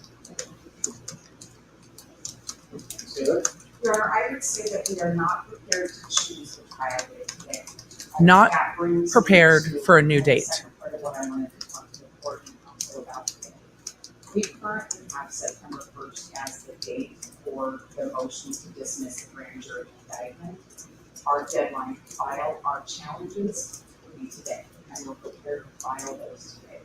Sarah? Your Honor, I would say that we are not prepared to choose the trial date today. I think Not that brings me prepared to for a new the date. second part of what I wanted to talk to the court and counsel about today. We currently have September 1st as the date for the motions to dismiss the grand jury indictment. Our deadline to file our challenges will be today, and we're prepared to file those today.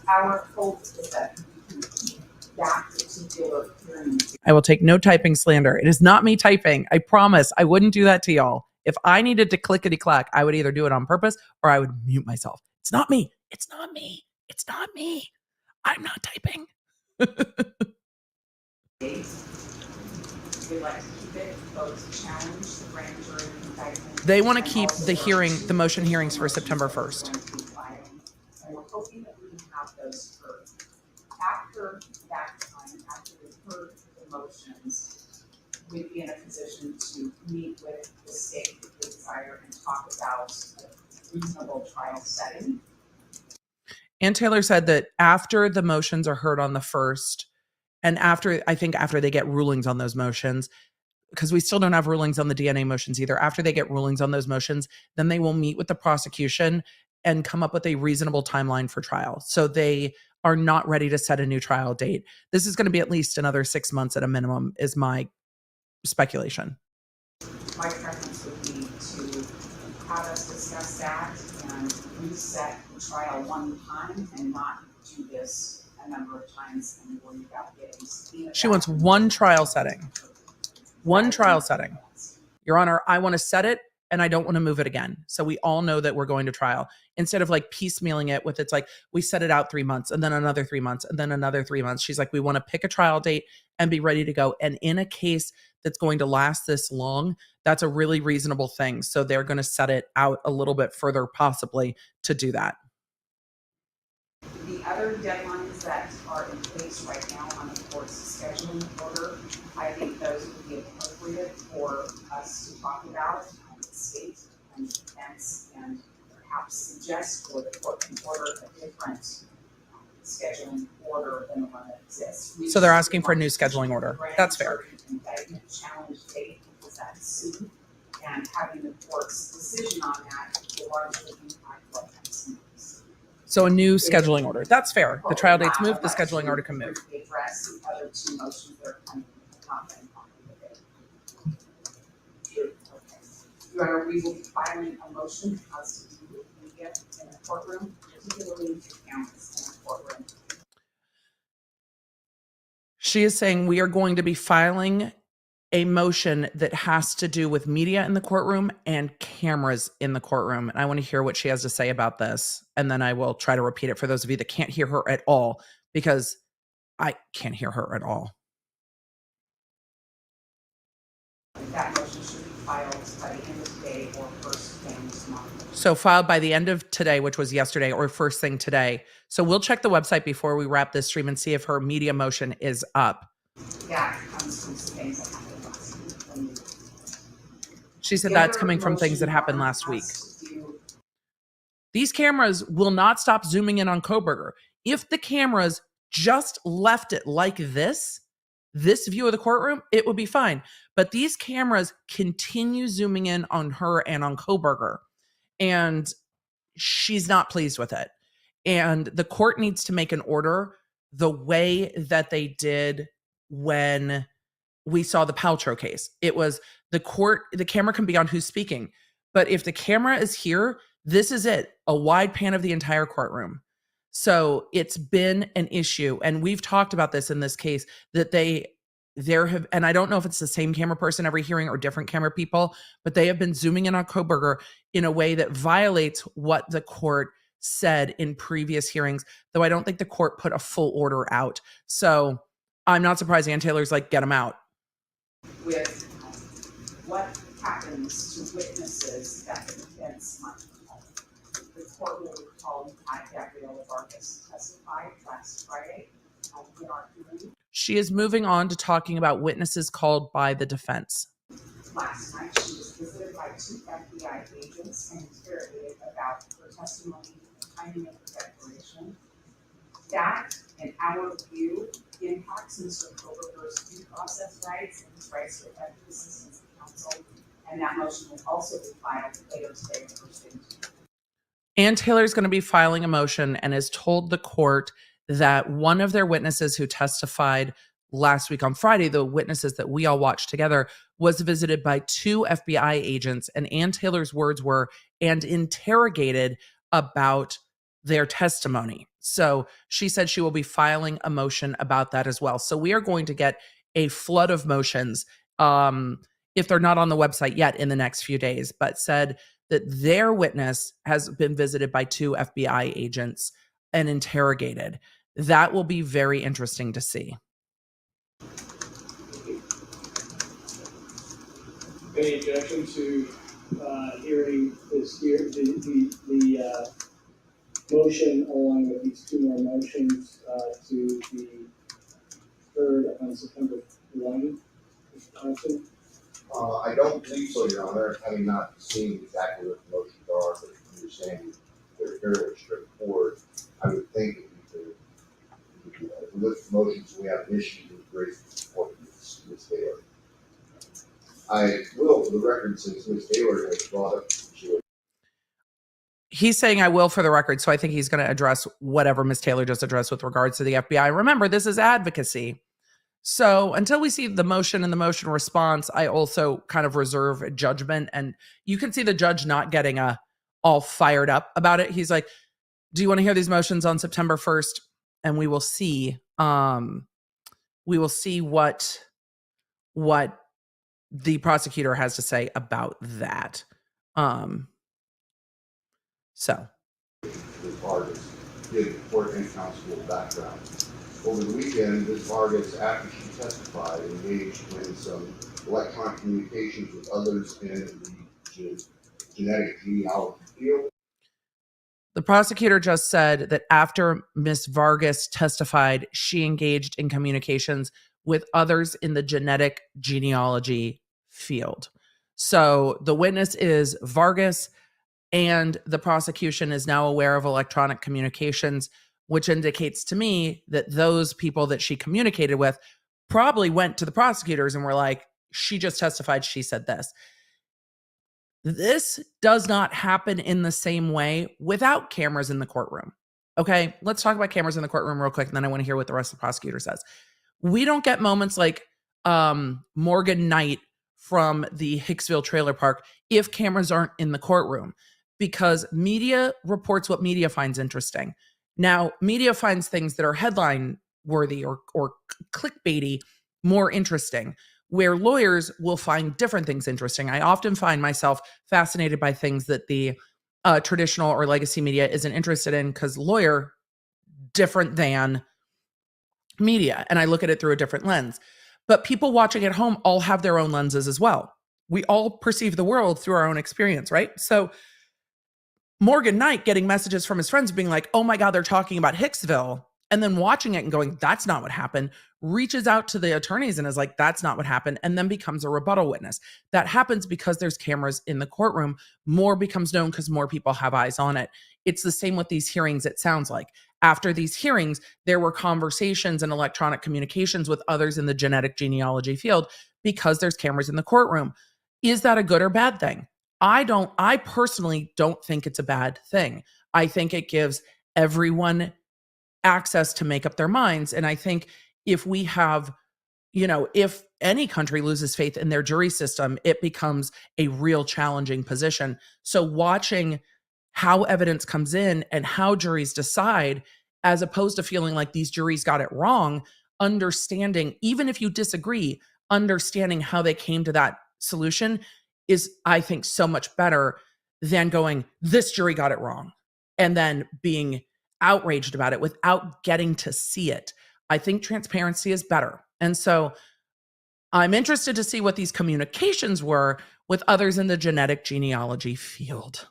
Our hope is that we can keep that particular hearing. I will take no typing slander. It is not me typing. I promise I wouldn't do that to y'all. If I needed to clickety clack, I would either do it on purpose or I would mute myself. It's not me. It's not me. It's not me. I'm not typing. We'd like to keep it, vote to challenge the grand jury indictment. They want to And keep also the hearing, urge the motion hearings for motions September that we're 1st. going to be filing. And we're hoping that we can have those heard. After that time, after we've heard the motions, we'd be in a position to meet with the state if they desire and talk about a reasonable trial setting. Ann Taylor said that after the motions are heard on the 1st, and after they get rulings on those motions, because we still don't have rulings on the DNA motions either. After they get rulings on those motions, then they will meet with the prosecution and come up with a reasonable timeline for trial. So they are not ready to set a new trial date. This is going to be at least another 6 months at a minimum, is my speculation. My preference would be to have us discuss that and reset the trial one time and not do this a number of times and worry about getting subpoenaed. She wants one trial setting. One trial setting. Your Honor, I want to set it and I don't want to move it again. So we all know that we're going to trial, instead of like piecemealing it with, it's like we set it out 3 months and then another 3 months and then another 3 months. She's like, we want to pick a trial date and be ready to go. And in a case that's going to last this long, that's a really reasonable thing. So they're going to set it out a little bit further, possibly, to do that. The other deadlines that are in place right now on the court's scheduling order, I think those would be appropriate for us to talk about on the state and defense, and perhaps suggest for the court can order a different scheduling order than the one that exists. So they're asking for a new scheduling order. That's fair. Challenge date because that's soon, and having the court's decision on that will largely impact what happens. So a new scheduling order. That's fair. The trial date's moved, the scheduling order can move. Address the other two motions that are coming, not been completed. Sure. Okay. Your Honor, we will be filing a motion as to do with media in the courtroom, particularly to cameras in the courtroom. She is saying we are going to be filing a motion that has to do with media in the courtroom and cameras in the courtroom. And I want to hear what she has to say about this. And then I will try to repeat it for those of you that can't hear her at all, because I can't hear her at all. That motion should be filed by the end of today or first thing tomorrow. So filed by the end of today, which was yesterday, or first thing today. So we'll check the website before we wrap this stream and see if her media motion is up. That comes from some things that happened last week. She said that's coming from things that happened last week. These cameras will not stop zooming in on Kohberger. If the cameras just left it like this view of the courtroom, it would be fine. But these cameras continue zooming in on her and on Kohberger. And she's not pleased with it. And the court needs to make an order the way that they did when we saw the Paltrow case. It was the camera can be on who's speaking. But if the camera is here, this is it, a wide pan of the entire courtroom. So it's been an issue. And we've talked about this in this case, that and I don't know if it's the same camera person every hearing or different camera people, but they have been zooming in on Kohberger in a way that violates what the court said in previous hearings, though I don't think the court put a full order out. So I'm not surprised Ann Taylor's like, get them out. With what happens to witnesses that the defense might call. The court will recall that Gabriella Vargas testified last Friday in our hearing. She is moving on to talking about witnesses called by the defense. Last night, she was visited by 2 FBI agents and interrogated about her testimony and the timing of the declaration. That, in our view, impacts Mr. Kohberger's due process rights and his rights to effective assistance of counsel, and that motion will also be filed later today. Ann Taylor is going to be filing a motion and has told the court that one of their witnesses who testified last week on Friday, the witnesses that we all watched together, was visited by 2 FBI agents, and Ann Taylor's words were, and interrogated about their testimony. So she said she will be filing a motion about that as well. So we are going to get a flood of motions, if they're not on the website yet, in the next few days, but said that their witness has been visited by 2 FBI agents and interrogated. That will be very interesting to see. Any objection to hearing this here, the motion along with these 2 more motions to be heard on September 1, Wisconsin? I don't believe so, Your Honor, having not seen exactly what the motions are, but from your saying they're fairly straightforward. I would think issue with grateful support Ms. Taylor. I will, for the record, since Ms. Taylor has brought up the situation. He's saying I will for the record, so I think he's going to address whatever Ms. Taylor just addressed with regards to the FBI. Remember, this is advocacy. So until we see the motion and the motion response, I also kind of reserve judgment. And you can see the judge not getting all fired up about it. He's like, do you want to hear these motions on September 1st? And we will see what the prosecutor has to say about that. So. Ms. Vargas did court and counsel background. Over the weekend, Ms. Vargas, after she testified, engaged in some electronic communications with others in the genetic genealogy field. The prosecutor just said that after Ms. Vargas testified, she engaged in communications with others in the genetic genealogy field. So the witness is Vargas, and the prosecution is now aware of electronic communications, which indicates to me that those people that she communicated with probably went to the prosecutors and were like, she just testified, she said this. This does not happen in the same way without cameras in the courtroom. Okay, let's talk about cameras in the courtroom real quick, and then I want to hear what the rest of the prosecutor says. We don't get moments like Morgan Knight from the Hicksville trailer park if cameras aren't in the courtroom, because media reports what media finds interesting. Now, media finds things that are headline worthy or clickbaity more interesting, where lawyers will find different things interesting. I often find myself fascinated by things that the traditional or legacy media isn't interested in, because lawyer different than media, and I look at it through a different lens. But people watching at home all have their own lenses as well. We all perceive the world through our own experience, right? So Morgan Knight getting messages from his friends being like, oh my God, they're talking about Hicksville, and then watching it and going, that's not what happened, reaches out to the attorneys and is like, that's not what happened, and then becomes a rebuttal witness. That happens because there's cameras in the courtroom. More becomes known because more people have eyes on it. It's the same with these hearings, it sounds like. After these hearings, there were conversations and electronic communications with others in the genetic genealogy field because there's cameras in the courtroom. Is that a good or bad thing? I personally don't think it's a bad thing. I think it gives everyone access to make up their minds. And I think if we have, if any country loses faith in their jury system, it becomes a real challenging position. So watching how evidence comes in and how juries decide, as opposed to feeling like these juries got it wrong, understanding, even if you disagree, understanding how they came to that solution is, I think, so much better than going, this jury got it wrong, and then being outraged about it without getting to see it. I think transparency is better. And so I'm interested to see what these communications were with others in the genetic genealogy field.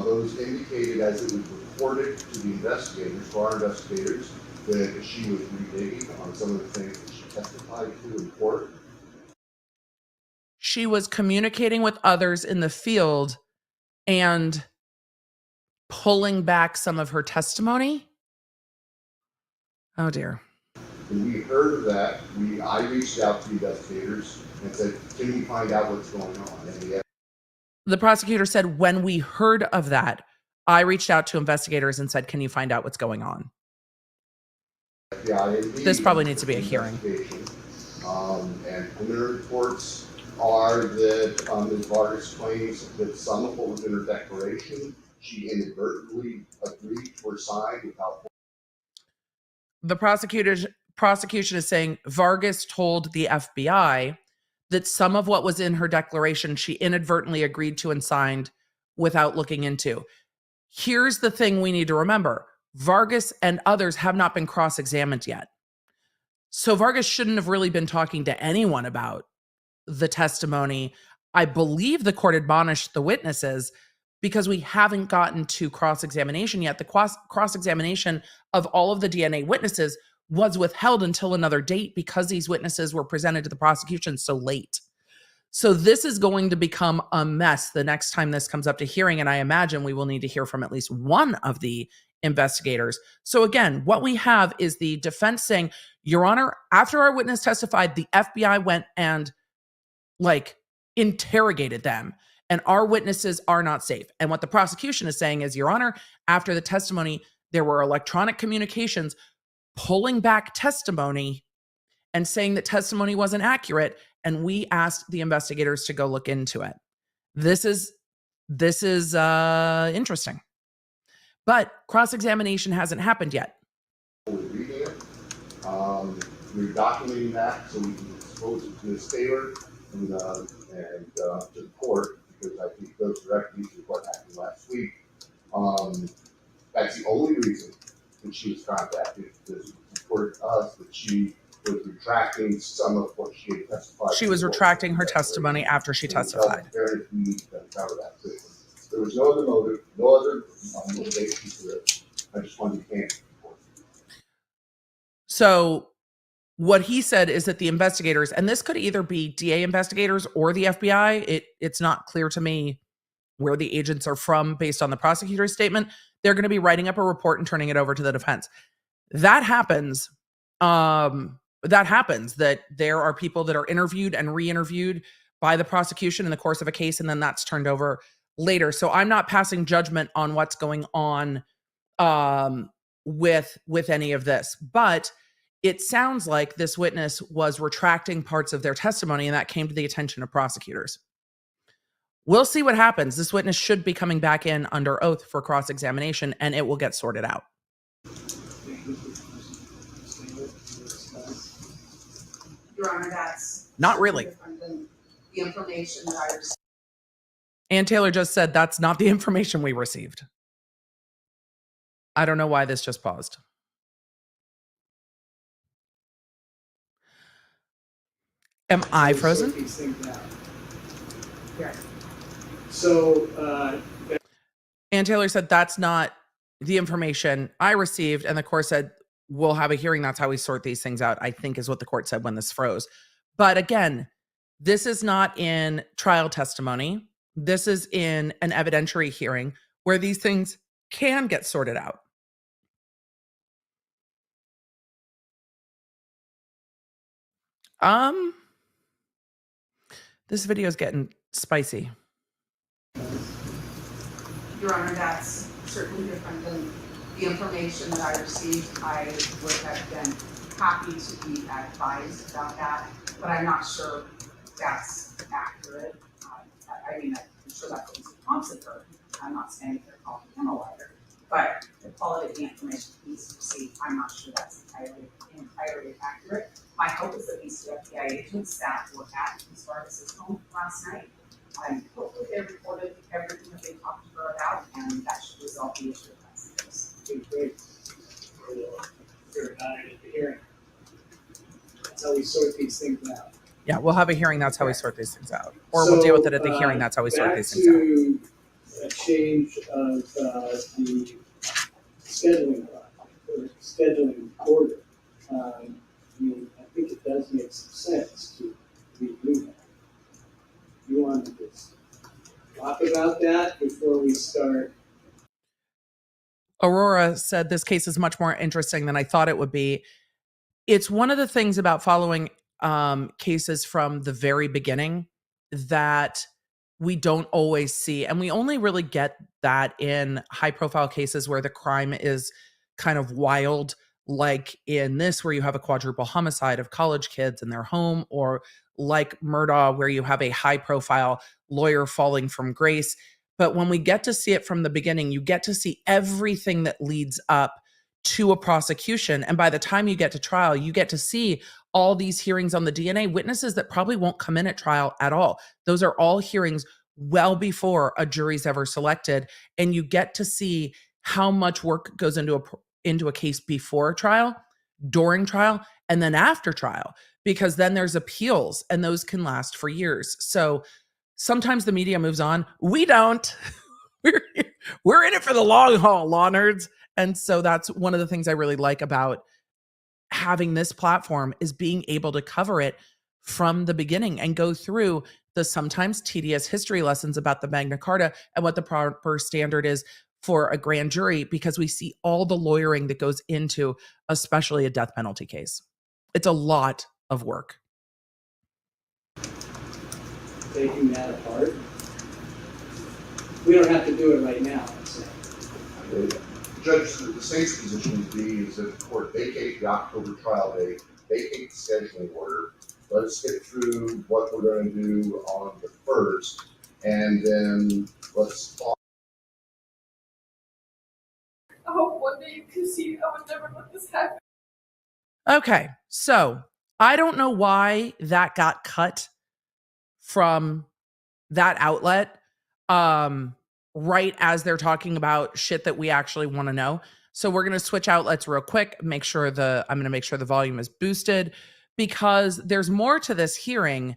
Those indicated, as it was reported to the investigators, to our investigators, that she was redigging on some of the things that she testified to in court. She was communicating with others in the field and pulling back some of her testimony. Oh dear. When we heard of that, I reached out to the investigators and said, can we find out what's going on? And the prosecutor said, when we heard of that, I reached out to investigators and said, can you find out what's going on? This probably needs to be a hearing. And preliminary reports are that Ms. Vargas claims that some of what was in her declaration, she inadvertently agreed to or signed without. The prosecution is saying Vargas told the FBI that some of what was in her declaration she inadvertently agreed to and signed without looking into. Here's the thing we need to remember. Vargas and others have not been cross-examined yet. So Vargas shouldn't have really been talking to anyone about the testimony. I believe the court admonished the witnesses because we haven't gotten to cross-examination yet. The cross-examination of all of the DNA witnesses was withheld until another date because these witnesses were presented to the prosecution so late. So this is going to become a mess the next time this comes up to hearing. And I imagine we will need to hear from at least one of the investigators. So again, what we have is the defense saying, Your Honor, after our witness testified, the FBI went and interrogated them, and our witnesses are not safe. And what the prosecution is saying is, Your Honor, after the testimony, there were electronic communications pulling back testimony and saying that testimony wasn't accurate, and we asked the investigators to go look into it. This is interesting. But cross-examination hasn't happened yet. We're reading it. We're documenting that so we can expose it to Ms. Taylor and to the court, because I think it goes directly to what happened last week. That's the only reason that she was contacted, because it reported to us that she was retracting some of what she had testified. She was retracting her testimony after she testified. Very need to cover that system. There was no other motive, no other motivation for it. I just wanted to cancel. So what he said is that the investigators, and this could either be DA investigators or the FBI, it's not clear to me where the agents are from based on the prosecutor's statement. They're going to be writing up a report and turning it over to the defense. That happens. That there are people that are interviewed and re-interviewed by the prosecution in the course of a case, and then that's turned over later. So I'm not passing judgment on what's going on with any of this, but it sounds like this witness was retracting parts of their testimony, and that came to the attention of prosecutors. We'll see what happens. This witness should be coming back in under oath for cross-examination, and it will get sorted out. Your Honor, that's not really different than the information that I received. Ann Taylor just said that's not the information we received. I don't know why this just paused. Am I frozen? So, Ann Taylor said that's not the information I received, and the court said we'll have a hearing. That's how we sort these things out, I think is what the court said when this froze. But again, this is not in trial testimony. This is in an evidentiary hearing where these things can get sorted out. This video is getting spicy. Your Honor, that's certainly different than the information that I received. I would have been happy to be advised about that, but I'm not sure that's accurate. I mean, I'm sure that's what Mr. Thompson heard. I'm not saying they're called a liar, but the quality of the information he's received, I'm not sure that's entirely accurate. My hope is that these two FBI agents that were at Ms. Vargas' home last night, hopefully they reported everything that they talked to her about, and that should resolve the issue of that. great. We'll hear about it at the hearing. That's how we sort these things out. Yeah, we'll have a hearing. That's how we sort these things out. Or we'll deal with it at the hearing. That's how we sort these things out. Back to a change of the scheduling order. I mean, I think it does make some sense to redo that. You want to just talk about that before we start? Aurora said this case is much more interesting than I thought it would be. It's one of the things about following cases from the very beginning that we don't always see. And we only really get that in high profile cases where the crime is kind of wild, like in this, where you have a quadruple homicide of college kids in their home, or like Murdaugh, where you have a high profile lawyer falling from grace. But when we get to see it from the beginning, you get to see everything that leads up to a prosecution. And by the time you get to trial, you get to see all these hearings on the DNA, witnesses that probably won't come in at trial at all. Those are all hearings well before a jury's ever selected. And you get to see how much work goes into a case before trial, during trial, and then after trial, because then there's appeals and those can last for years. So sometimes the media moves on. We don't. We're in it for the long haul, law nerds. And so that's one of the things I really like about having this platform, is being able to cover it from the beginning and go through the sometimes tedious history lessons about the Magna Carta and what the proper standard is for a grand jury, because we see all the lawyering that goes into especially a death penalty case. It's a lot of work. Taking that apart. We don't have to do it right now, let's say. Judge, the state's position would be is that the court vacate the October trial date, vacate the scheduling order. Let's get through what we're going to do on the 1st, and then let's talk. I hope one day you can see I would never let this happen. Okay, so I don't know why that got cut from that outlet right as they're talking about shit that we actually want to know. So we're going to switch outlets real quick, I'm going to make sure the volume is boosted, because there's more to this hearing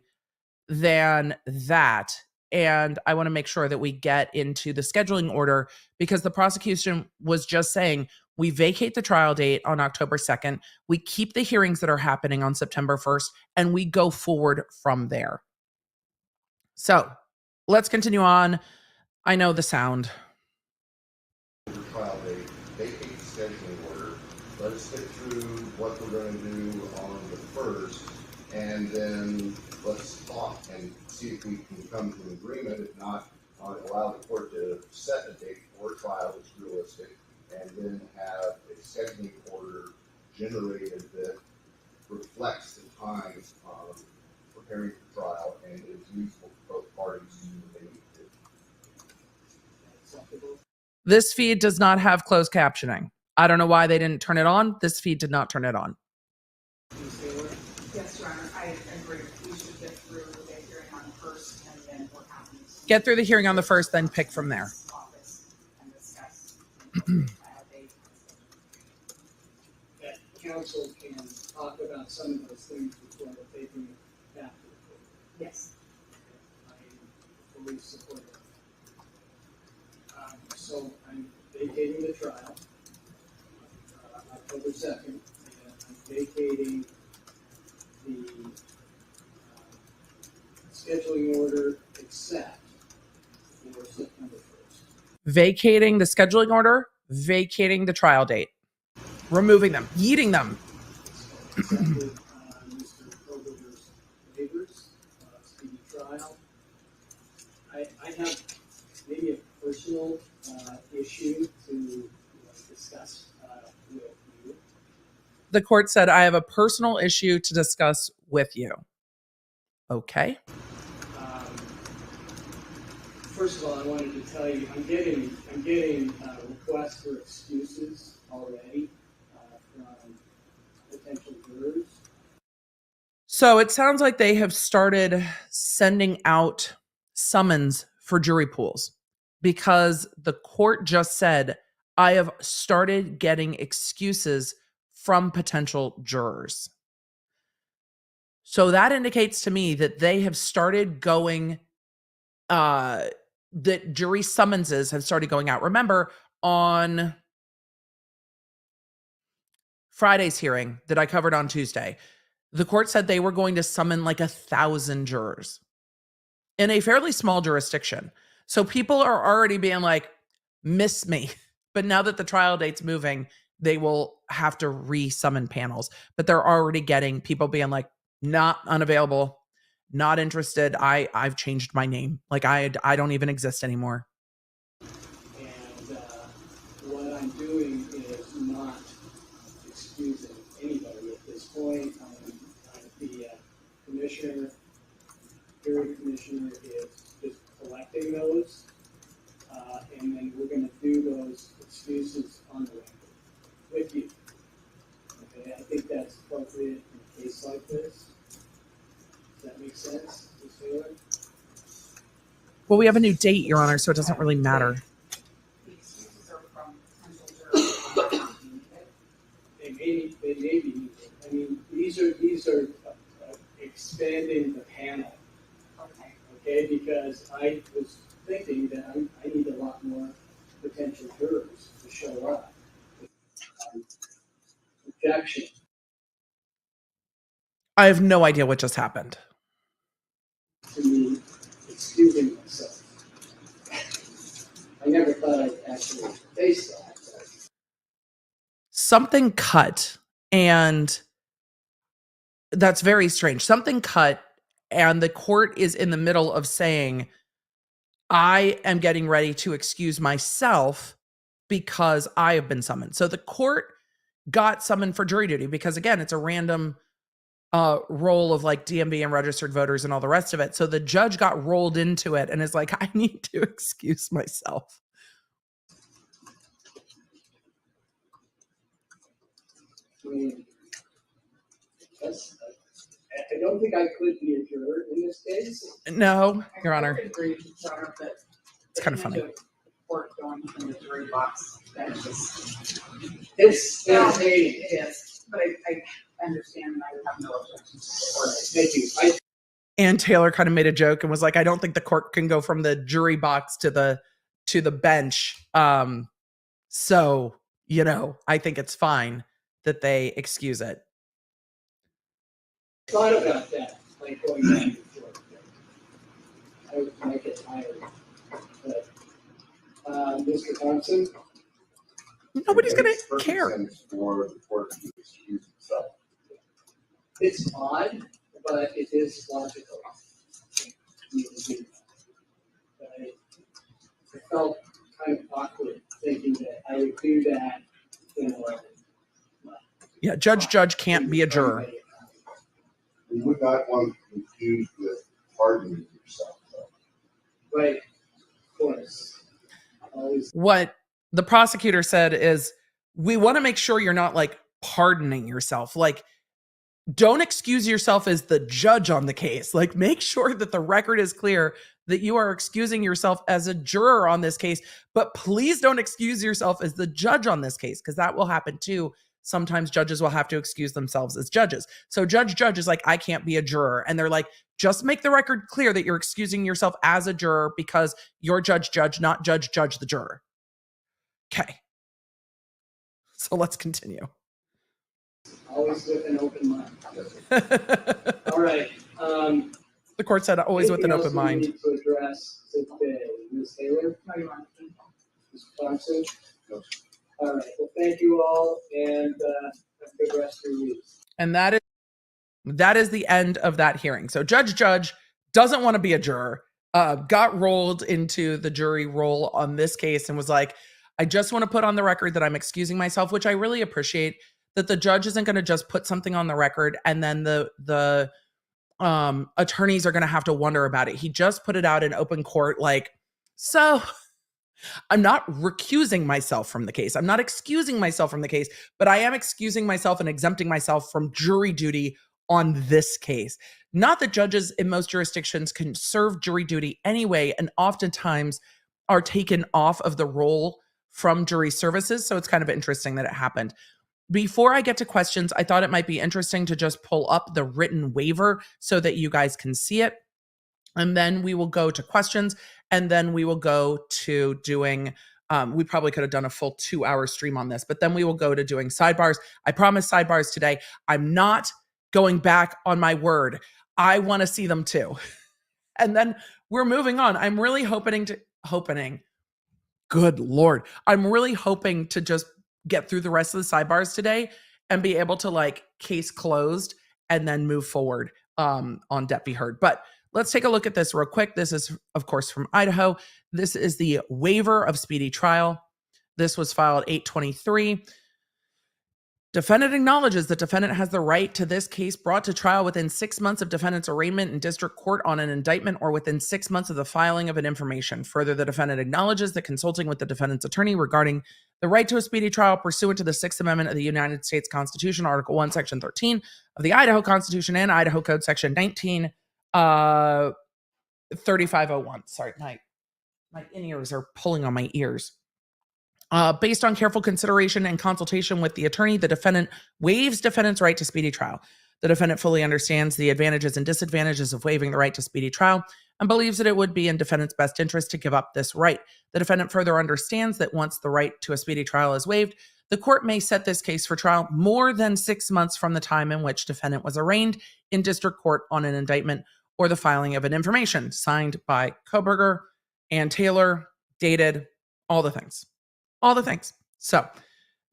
than that. And I want to make sure that we get into the scheduling order, because the prosecution was just saying we vacate the trial date on October 2nd, we keep the hearings that are happening on September 1st, and we go forward from there. So let's continue on. I know the sound. Trial date, vacate the scheduling order. Let's get through what we're going to do on the 1st, and then let's talk and see if we can come to an agreement. If not, allow the court to set a date for trial that's realistic, and then have a scheduling order generated that reflects the time preparing for trial and is useful for both parties to do what they need to do. Acceptable. This feed does not have closed captioning. I don't know why they didn't turn it on. This feed did not turn it on. Yes, Your Honor, I agree. We should get through the hearing on the 1st, and then what happens. Get through the hearing on the 1st, then pick from there. Office and discuss. That council can talk about some of those things before they're taking it back to the court. Yes. I fully support it. So I'm vacating the trial, October 2nd, and I'm vacating the scheduling order except for September 1st. Vacating the scheduling order, vacating the trial date, removing them, yeeting them. Accepted Mr. Kohberger's waivers, speedy trial. I have maybe a personal issue to discuss with you. The court said, I have a personal issue to discuss with you. Okay. First of all, I wanted to tell you, I'm getting requests for excuses already from potential jurors. So it sounds like they have started sending out summons for jury pools, because the court just said, I have started getting excuses from potential jurors. So that indicates to me that they have started going, that jury summonses have started going out. Remember, on Friday's hearing that I covered on Tuesday, the court said they were going to summon like 1,000 jurors in a fairly small jurisdiction. So people are already being like, miss me. But now that the trial date's moving, they will have to re-summon panels. But they're already getting people being like, not unavailable, not interested. I've changed my name. Like I don't even exist anymore. And what I'm doing is not excusing anybody at this point. The commissioner, hearing commissioner is collecting those. And then we're going to do those excuses on the record with you. Okay, I think that's appropriate in a case like this. Does that make sense, Ms. Taylor? Well, we have a new date, Your Honor, so it doesn't really matter. The excuses are from potential jurors. They may be needed. I mean, these are expanding the panel. Okay, because I was thinking that I need a lot more potential jurors to show up. Objection. I have no idea what just happened. To me, excusing myself. I never thought I'd actually face that. Something cut, and that's very strange. Something cut, and the court is in the middle of saying, I am getting ready to excuse myself because I have been summoned. So the court got summoned for jury duty because, again, it's a random roll of like DMV and registered voters and all the rest of it. So the judge got rolled into it and is like, I need to excuse myself. I mean, I don't think I could be a juror in this case. No, Your I Honor. agree with Your Honor, but It's kind of funny. the court going from the jury box, that just, It's well, entertaining. it is, but I understand and I would have no objection to the court. Thank you. And Taylor kind of made a joke and was like, I don't think the court can go from the jury box to the bench. So, you know, I think it's fine that they excuse it. Thought about that, like going back and forth. I might get tired. But, Mr. Thompson? Nobody's going Makes to perfect care. sense for the court to excuse itself. It's odd, but it is logical. But I felt kind of awkward thinking that I would do that, you know. Yeah, judge can't be a juror. We would not want to confuse with pardoning yourself, though. Right, of course. Always. What the prosecutor said is, we want to make sure you're not like pardoning yourself. Like, don't excuse yourself as the judge on the case. Like, make sure that the record is clear that you are excusing yourself as a juror on this case, but please don't excuse yourself as the judge on this case, because that will happen too. Sometimes judges will have to excuse themselves as judges. So judge is like, I can't be a juror. And they're like, just make the record clear that you're excusing yourself as a juror because you're judge, not judge the juror. Okay. So let's continue. Always with an open mind. All right. The court said always with an open mind. Anything else we need to address today? Ms. Taylor? No, you want to. Mr. Thompson? No. All right. Well, thank you all, and have a good rest of your week. And that is the end of that hearing. So Judge doesn't want to be a juror, got rolled into the jury role on this case and was like, I just want to put on the record that I'm excusing myself, which I really appreciate, that the judge isn't going to just put something on the record and then the attorneys are going to have to wonder about it. He just put it out in open court, like, so I'm not recusing myself from the case. I'm not excusing myself from the case, but I am excusing myself and exempting myself from jury duty on this case. Not that judges in most jurisdictions can serve jury duty anyway, and oftentimes are taken off of the role from jury services. So it's kind of interesting that it happened. Before I get to questions, I thought it might be interesting to just pull up the written waiver so that you guys can see it. And then we will go to questions, and then we will go to doing, we probably could have done a full 2-hour stream on this, but then we will go to doing sidebars. I promise sidebars today. I'm not going back on my word. I want to see them too. And then we're moving on. I'm really good Lord. I'm really hoping to just get through the rest of the sidebars today and be able to like case closed and then move forward on Det v. Heard. But let's take a look at this real quick. This is, of course, from Idaho. This is the waiver of speedy trial. This was filed 8/23. Defendant acknowledges that defendant has the right to this case brought to trial within 6 months of defendant's arraignment in district court on an indictment or within 6 months of the filing of an information. Further, the defendant acknowledges that consulting with the defendant's attorney regarding the right to a speedy trial pursuant to the Sixth Amendment of the United States Constitution, Article 1, Section 13 of the Idaho Constitution and Idaho Code Section 3501. Sorry, my in-ears are pulling on my ears. Based on careful consideration and consultation with the attorney, the defendant waives defendant's right to speedy trial. The defendant fully understands the advantages and disadvantages of waiving the right to speedy trial and believes that it would be in defendant's best interest to give up this right. The defendant further understands that once the right to a speedy trial is waived, the court may set this case for trial more than 6 months from the time in which defendant was arraigned in district court on an indictment or the filing of an information, signed by Kohberger and Taylor, dated, all the things. All the things. So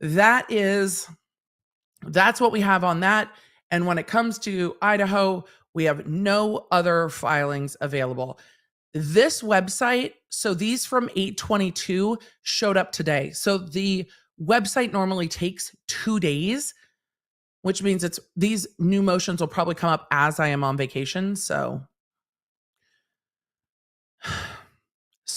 that's what we have on that. And when it comes to Idaho, we have no other filings available. This website, so these from 8/22 showed up today. So the website normally takes 2 days, which means these new motions will probably come up as I am on vacation. So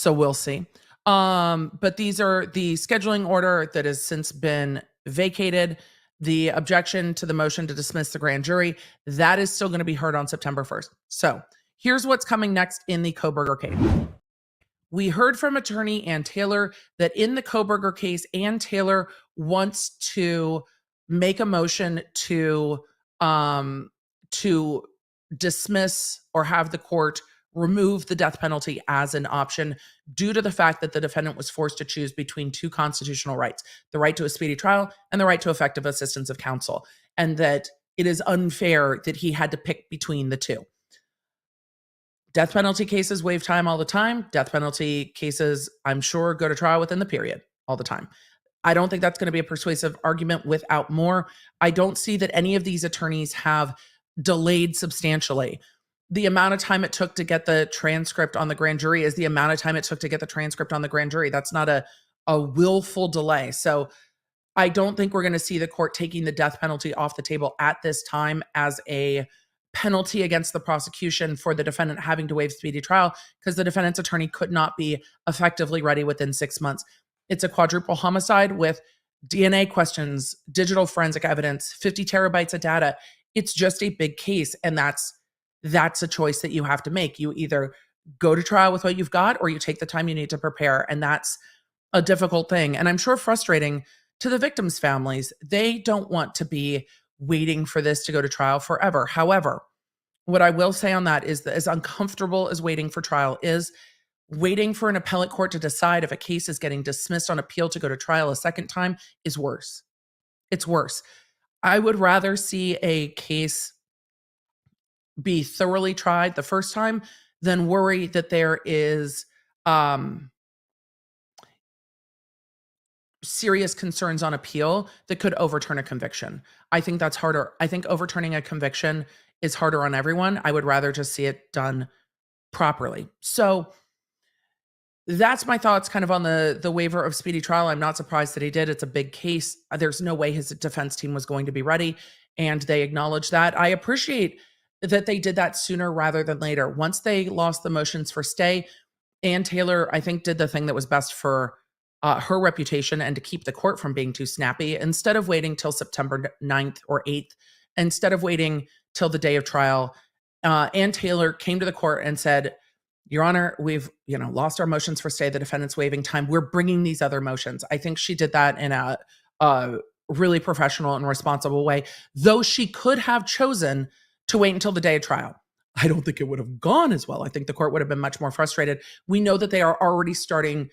we'll see. But these are the scheduling order that has since been vacated. The objection to the motion to dismiss the grand jury, that is still going to be heard on September 1st. So here's what's coming next in the Kohberger case. We heard from attorney Ann Taylor that in the Kohberger case, Ann Taylor wants to make a motion to dismiss or have the court remove the death penalty as an option due to the fact that the defendant was forced to choose between two constitutional rights, the right to a speedy trial and the right to effective assistance of counsel, and that it is unfair that he had to pick between the two. Death penalty cases waive time all the time. Death penalty cases, I'm sure, go to trial within the period all the time. I don't think that's going to be a persuasive argument without more. I don't see that any of these attorneys have delayed substantially. The amount of time it took to get the transcript on the grand jury is the amount of time it took to get the transcript on the grand jury. That's not a willful delay. So I don't think we're going to see the court taking the death penalty off the table at this time as a penalty against the prosecution for the defendant having to waive speedy trial, because the defendant's attorney could not be effectively ready within 6 months. It's a quadruple homicide with DNA questions, digital forensic evidence, 50 terabytes of data. It's just a big case, and that's a choice that you have to make. You either go to trial with what you've got, or you take the time you need to prepare, and that's a difficult thing. And I'm sure frustrating to the victims' families. They don't want to be waiting for this to go to trial forever. However, what I will say on that is that as uncomfortable as waiting for trial is, waiting for an appellate court to decide if a case is getting dismissed on appeal to go to trial a second time is worse. It's worse. I would rather see a case be thoroughly tried the first time than worry that there is serious concerns on appeal that could overturn a conviction. I think that's harder. I think overturning a conviction is harder on everyone. I would rather just see it done properly. So that's my thoughts kind of on the waiver of speedy trial. I'm not surprised that he did. It's a big case. There's no way his defense team was going to be ready, and they acknowledged that. I appreciate that they did that sooner rather than later. Once they lost the motions for stay, Ann Taylor, I think, did the thing that was best for her reputation and to keep the court from being too snappy. Instead of waiting till September 9th or 8th, instead of waiting till the day of trial, Ann Taylor came to the court and said, Your Honor, we've lost our motions for stay. The defendant's waiving time. We're bringing these other motions. I think she did that in a really professional and responsible way, though she could have chosen to wait until the day of trial. I don't think it would have gone as well. I think the court would have been much more frustrated. We know that they are already starting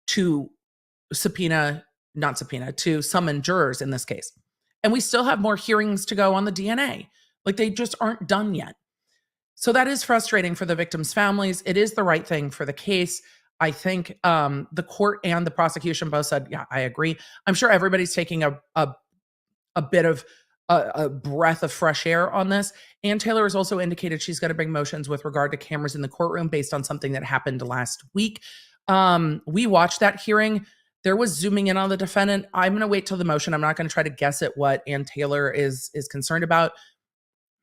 to to summon jurors in this case. And we still have more hearings to go on the DNA. Like, they just aren't done yet. So that is frustrating for the victims' families. It is the right thing for the case. I think the court and the prosecution both said, yeah, I agree. I'm sure everybody's taking a bit of a breath of fresh air on this. Ann Taylor has also indicated she's going to bring motions with regard to cameras in the courtroom based on something that happened last week. We watched that hearing. There was zooming in on the defendant. I'm going to wait till the motion. I'm not going to try to guess at what Ann Taylor is concerned about.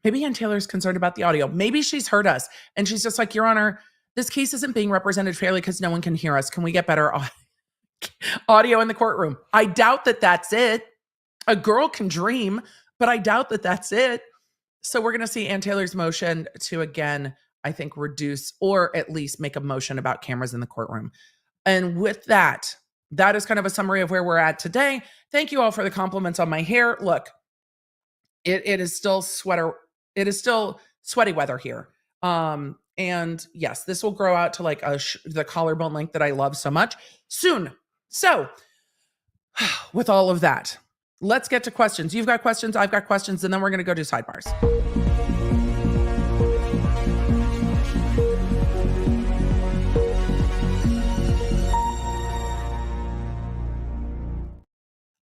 Maybe Ann Taylor is concerned about the audio. Maybe she's heard us and she's just like, Your Honor, this case isn't being represented fairly because no one can hear us. Can we get better audio in the courtroom? I doubt that that's it. A girl can dream, but I doubt that that's it. So we're going to see Ann Taylor's motion to, again, I think, reduce or at least make a motion about cameras in the courtroom. And with that, that is kind of a summary of where we're at today. Thank you all for the compliments on my hair. Look, it is still sweaty weather here. And yes, this will grow out to like the collarbone length that I love so much soon. So with all of that, let's get to questions. You've got questions, I've got questions, and then we're going to go do sidebars.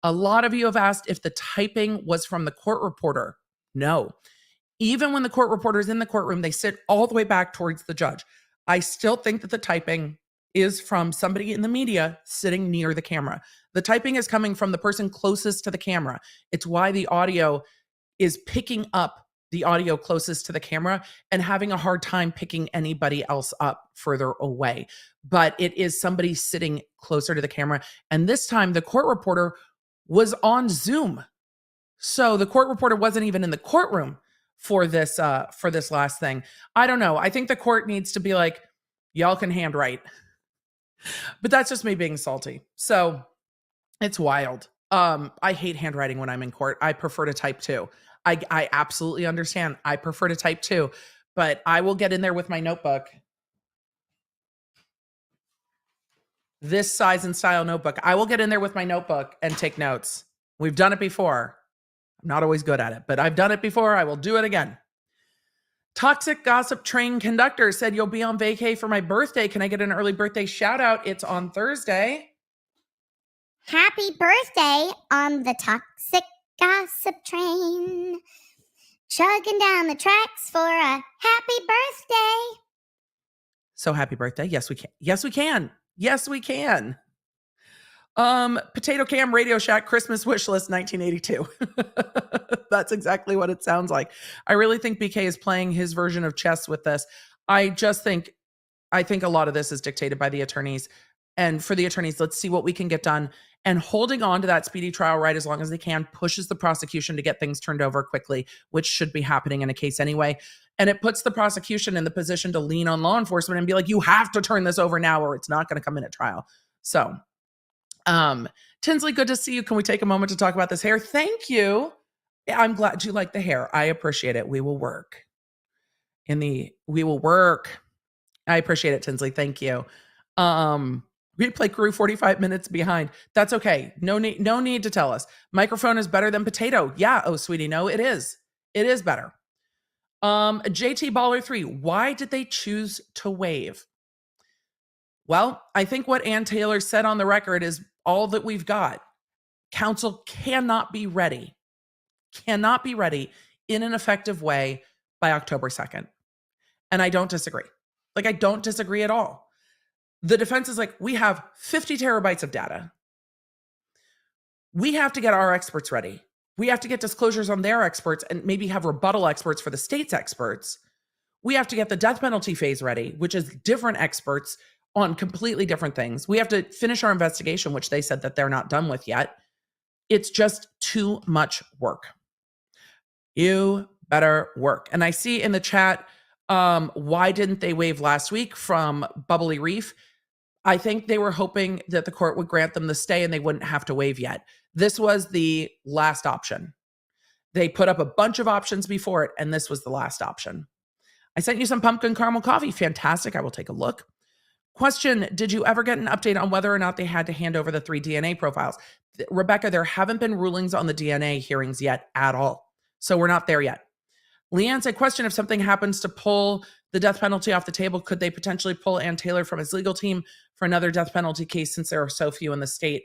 A lot of you have asked if the typing was from the court reporter. No. Even when the court reporter is in the courtroom, they sit all the way back towards the judge. I still think that the typing is from somebody in the media sitting near the camera. The typing is coming from the person closest to the camera. It's why the audio is picking up the audio closest to the camera and having a hard time picking anybody else up further away. But it is somebody sitting closer to the camera. And this time the court reporter was on Zoom. So the court reporter wasn't even in the courtroom for this last thing. I don't know. I think the court needs to be like, y'all can handwrite. But that's just me being salty. So it's wild. I hate handwriting when I'm in court. I prefer to type too. I absolutely understand. I prefer to type too, but I will get in there with my notebook. This size and style notebook. I will get in there with my notebook and take notes. We've done it before. I'm not always good at it, but I've done it before. I will do it again. Toxic Gossip Train Conductor said, you'll be on vacay for my birthday. Can I get an early birthday shout out? It's on Thursday. Happy birthday on the Toxic Gossip Train. Chugging down the tracks for a happy birthday. So happy birthday. Yes, we can. Yes, we can. Yes, we can. Potato Cam Radio Shack Christmas wish list 1982. That's exactly what it sounds like. I really think BK is playing his version of chess with this. I think a lot of this is dictated by the attorneys. And for the attorneys, let's see what we can get done. And holding on to that speedy trial right as long as they can pushes the prosecution to get things turned over quickly, which should be happening in a case anyway. And it puts the prosecution in the position to lean on law enforcement and be like, you have to turn this over now or it's not going to come in at trial. So, Tinsley, good to see you. Can we take a moment to talk about this hair? Thank you. I'm glad you like the hair. I appreciate it. We will work. I appreciate it, Tinsley. Thank you. Replay crew 45 minutes behind. That's okay. No need to tell us. Microphone is better than potato. Yeah. Oh, sweetie. No, it is. It is better. JT Baller 3. Why did they choose to waive? Well, I think what Ann Taylor said on the record is all that we've got. Counsel cannot be ready in an effective way by October 2nd. And I don't disagree. I don't disagree at all. The defense is like, we have 50 terabytes of data. We have to get our experts ready. We have to get disclosures on their experts and maybe have rebuttal experts for the state's experts. We have to get the death penalty phase ready, which is different experts on completely different things. We have to finish our investigation, which they said that they're not done with yet. It's just too much work. You better work. And I see in the chat, why didn't they waive last week from Bubbly Reef? I think they were hoping that the court would grant them the stay and they wouldn't have to waive yet. This was the last option. They put up a bunch of options before it, and this was the last option. I sent you some pumpkin caramel coffee. Fantastic. I will take a look. Question, did you ever get an update on whether or not they had to hand over the 3 DNA profiles? Rebecca, there haven't been rulings on the DNA hearings yet at all. So we're not there yet. Leanne said, question, if something happens to pull the death penalty off the table, could they potentially pull Ann Taylor from his legal team for another death penalty case since there are so few in the state?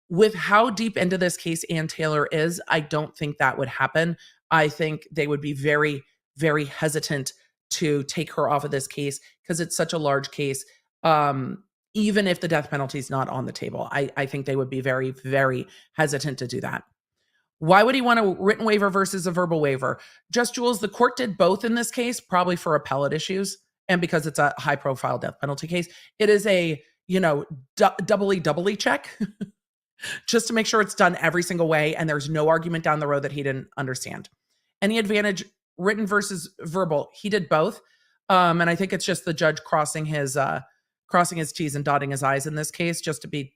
With how deep into this case Ann Taylor is, I don't think that would happen. I think they would be very, very hesitant to take her off of this case because it's such a large case. Even if the death penalty is not on the table, I think they would be very, very hesitant to do that. Why would he want a written waiver versus a verbal waiver? Just Jules, the court did both in this case, probably for appellate issues. And because it's a high profile death penalty case, it is a, doubly check just to make sure it's done every single way. And there's no argument down the road that he didn't understand. Any advantage written versus verbal? He did both. And I think it's just the judge crossing his T's and dotting his I's in this case, just to be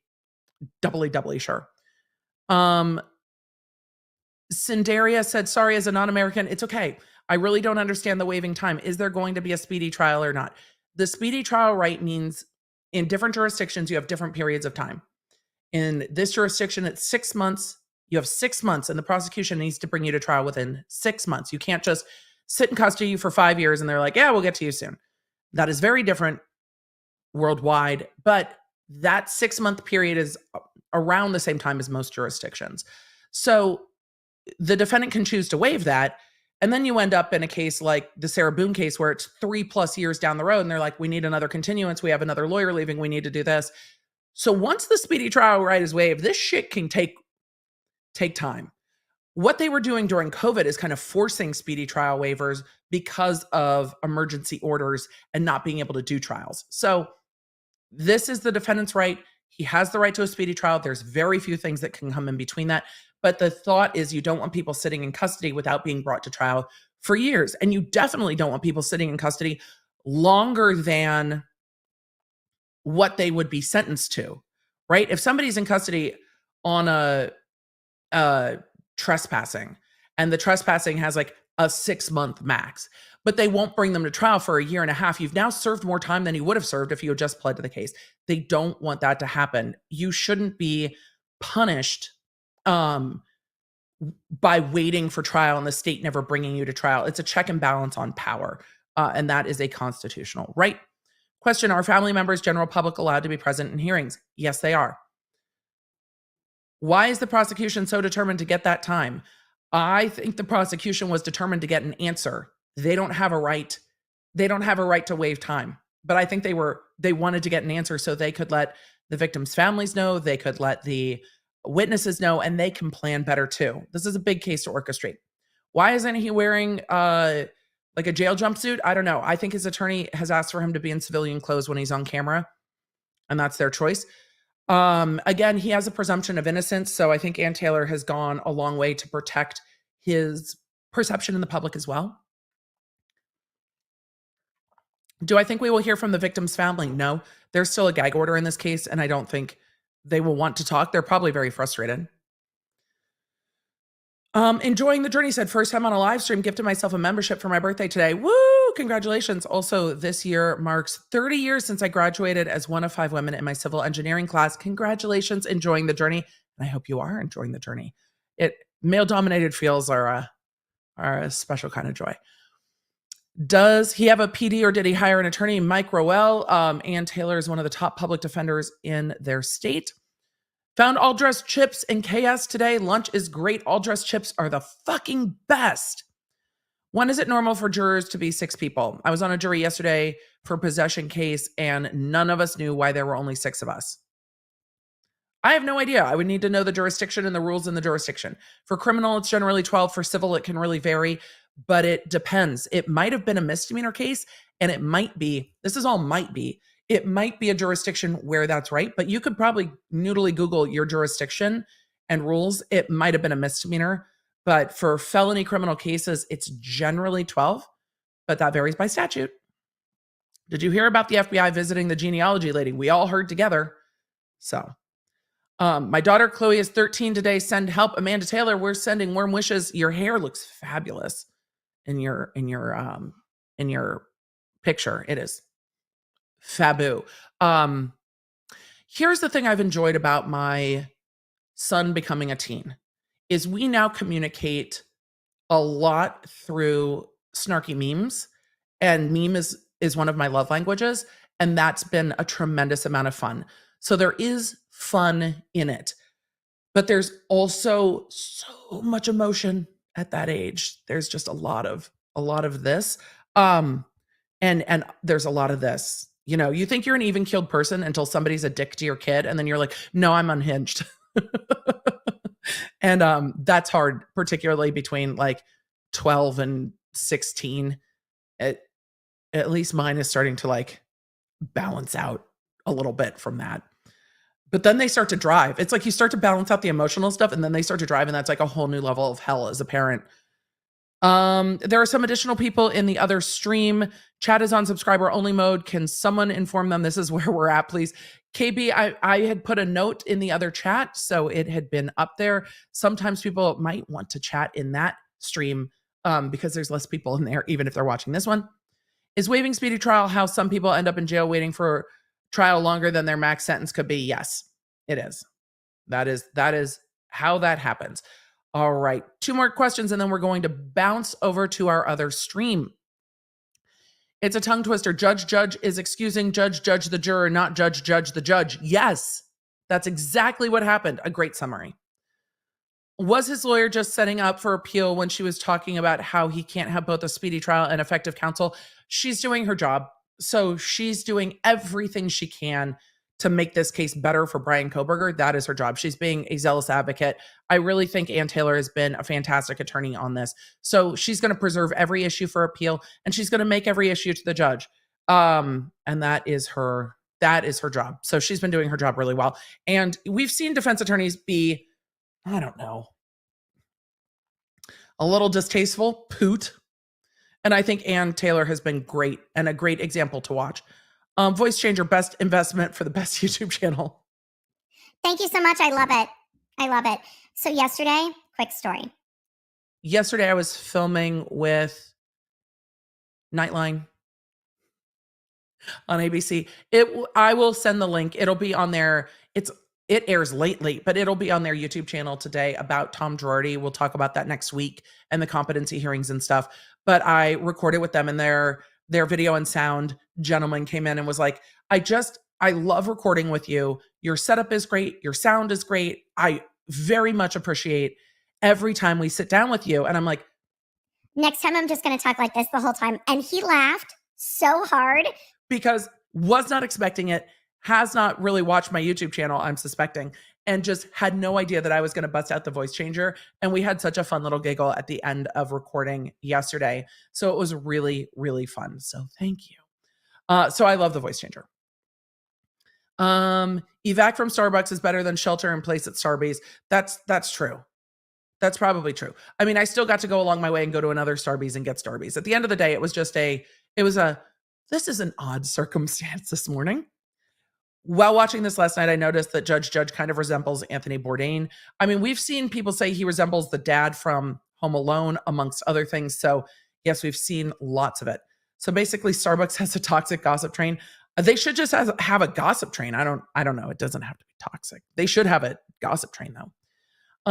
doubly sure. Cinderia said, sorry, as a non-American, it's okay. I really don't understand the waiving time. Is there going to be a speedy trial or not? The speedy trial right means in different jurisdictions, you have different periods of time. In this jurisdiction, it's 6 months. You have 6 months and the prosecution needs to bring you to trial within 6 months. You can't just sit in custody for 5 years and they're like, yeah, we'll get to you soon. That is very different worldwide, but that 6 month period is around the same time as most jurisdictions. So the defendant can choose to waive that. And then you end up in a case like the Sarah Boone case where it's 3+ years down the road and they're like, we need another continuance. We have another lawyer leaving. We need to do this. So once the speedy trial right is waived, this shit can take time. What they were doing during COVID is kind of forcing speedy trial waivers because of emergency orders and not being able to do trials. So this is the defendant's right. He has the right to a speedy trial. There's very few things that can come in between that. But the thought is you don't want people sitting in custody without being brought to trial for years. And you definitely don't want people sitting in custody longer than what they would be sentenced to, right? If somebody's in custody on a trespassing and the trespassing has like a 6-month max, but they won't bring them to trial for a year and a half, you've now served more time than you would have served if you had just pled to the case. They don't want that to happen. You shouldn't be punished by waiting for trial and the state never bringing you to trial. It's a check and balance on power, and that is a constitutional right. Question, are family members, general public allowed to be present in hearings? Yes, they are. Why is the prosecution so determined to get that time? I think the prosecution was determined to get an answer. They don't have a right. They don't have a right to waive time. But I think they wanted to get an answer so they could let the victims' families know, they could let the witnesses know, and they can plan better too. This is a big case to orchestrate. Why isn't he wearing like a jail jumpsuit? I don't know. I think his attorney has asked for him to be in civilian clothes when he's on camera, and that's their choice. Again, he has a presumption of innocence, so I think Ann Taylor has gone a long way to protect his perception in the public as well. Do I think we will hear from the victim's family? No. There's still a gag order in this case, and I don't think they will want to talk. They're probably very frustrated. Enjoying the journey said, first time on a live stream, gifted myself a membership for my birthday today. Woo! Congratulations. Also, this year marks 30 years since I graduated as one of 5 women in my civil engineering class. Congratulations. Enjoying the journey. And I hope you are enjoying the journey. Male-dominated fields are a special kind of joy. Does he have a PD or did he hire an attorney? Mike Rowell. Ann Taylor is one of the top public defenders in their state. Found all-dressed chips in KS today. Lunch is great. All-dressed chips are the fucking best. When is it normal for jurors to be 6 people? I was on a jury yesterday for a possession case, and none of us knew why there were only 6 of us. I have no idea. I would need to know the jurisdiction and the rules in the jurisdiction. For criminal, it's generally 12. For civil, it can really vary, but it depends. It might have been a misdemeanor case, and it might be, this is all might be, it might be a jurisdiction where that's right, but you could probably noodly Google your jurisdiction and rules. It might have been a misdemeanor, but for felony criminal cases, it's generally 12, but that varies by statute. Did you hear about the FBI visiting the genealogy lady? We all heard together. So, my daughter Chloe is 13 today. Send help. Amanda Taylor, we're sending warm wishes. Your hair looks fabulous in your picture. It is fabu. Here's the thing I've enjoyed about my son becoming a teen is we now communicate a lot through snarky memes, and meme is one of my love languages, and that's been a tremendous amount of fun. So there is fun in it, but there's also so much emotion at that age. There's just a lot of this, and there's a lot of this. You know, you think you're an even-keeled person until somebody's a dick to your kid, and then you're like, no, I'm unhinged. And that's hard, particularly between like 12 and 16. At least mine is starting to like balance out a little bit from that. But then they start to drive. It's like you start to balance out the emotional stuff, and then they start to drive, and that's like a whole new level of hell as a parent. There are some additional people in the other stream. Chat is on subscriber only mode. Can someone inform them this is where we're at, please? KB, I had put a note in the other chat, so it had been up there. Sometimes people might want to chat in that stream because there's less people in there, even if they're watching this one. Is waiving speedy trial how some people end up in jail waiting for trial longer than their max sentence could be? Yes, it is. That is how that happens. All right, 2 more questions, and then we're going to bounce over to our other stream. It's a tongue twister. Judge is excusing judge the juror, not judge the judge. Yes, That's exactly what happened. A great summary. Was his lawyer just setting up for appeal when she was talking about how he can't have both a speedy trial and effective counsel? She's doing her job. So she's doing everything she can to make this case better for Bryan Kohberger. That is her job. She's being a zealous advocate. I really think Ann Taylor has been a fantastic attorney on this. So she's going to preserve every issue for appeal, and she's going to make every issue to the judge. And that is her job. So she's been doing her job really well. And we've seen defense attorneys be, I don't know, a little distasteful, poot. And I think Ann Taylor has been great and a great example to watch. Voice changer, best investment for the best YouTube channel. Thank you so much. I love it. I love it. So yesterday, quick story. Yesterday I was filming with Nightline on ABC. I will send the link. It'll be on there. It airs lately, but it'll be on their YouTube channel today about Tom Girardi. We'll talk about that next week and the competency hearings and stuff. But I recorded with them, and their video and sound gentleman came in and was like, I love recording with you. Your setup is great. Your sound is great. I very much appreciate every time we sit down with you. And I'm like, next time I'm just going to talk like this the whole time. And he laughed so hard. Because was not expecting it, has not really watched my YouTube channel, I'm suspecting, and just had no idea that I was going to bust out the voice changer. And we had such a fun little giggle at the end of recording yesterday. So it was really, really fun. So thank you. So I love the voice changer. Evac from Starbucks is better than shelter in place at Starbucks. That's true. That's probably true. I mean, I still got to go along my way and go to another Starbucks and get Starbucks. At the end of the day, this is an odd circumstance this morning. While watching this last night, I noticed that Judge kind of resembles Anthony Bourdain. I mean, we've seen people say he resembles the dad from Home Alone, amongst other things. So yes, we've seen lots of it. So basically, Starbucks has a toxic gossip train. They should just have a gossip train. I don't know. It doesn't have to be toxic. They should have a gossip train though.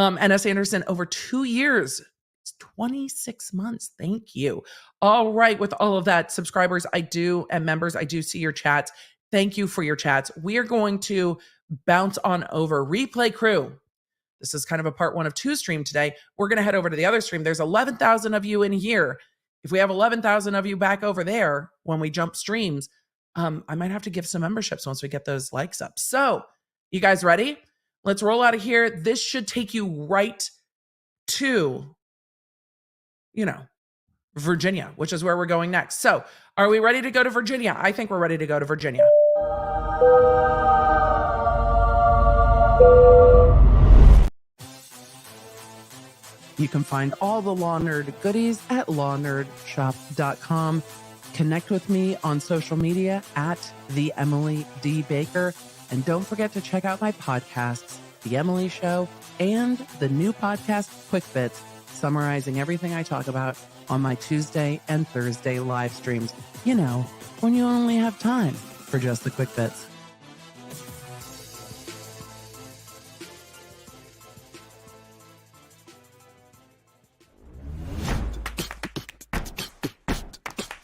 N.S. Anderson, over 2 years. It's 26 months. Thank you. All right. With all of that, subscribers, and members, I do see your chats. Thank you for your chats. We are going to bounce on over Replay Crew. This is kind of a part 1 of 2 stream today. We're going to head over to the other stream. There's 11,000 of you in here. If we have 11,000 of you back over there when we jump streams, I might have to give some memberships once we get those likes up. So you guys ready? Let's roll out of here. This should take you right to, Virginia, which is where we're going next. So are we ready to go to Virginia? I think we're ready to go to Virginia. You can find all the Law Nerd goodies at lawnerdshop.com. Connect with me on social media at the Emily D. Baker. And don't forget to check out my podcasts, The Emily Show, and the new podcast, Quick Bits, summarizing everything I talk about on my Tuesday and Thursday live streams. When you only have time for just the quick bits.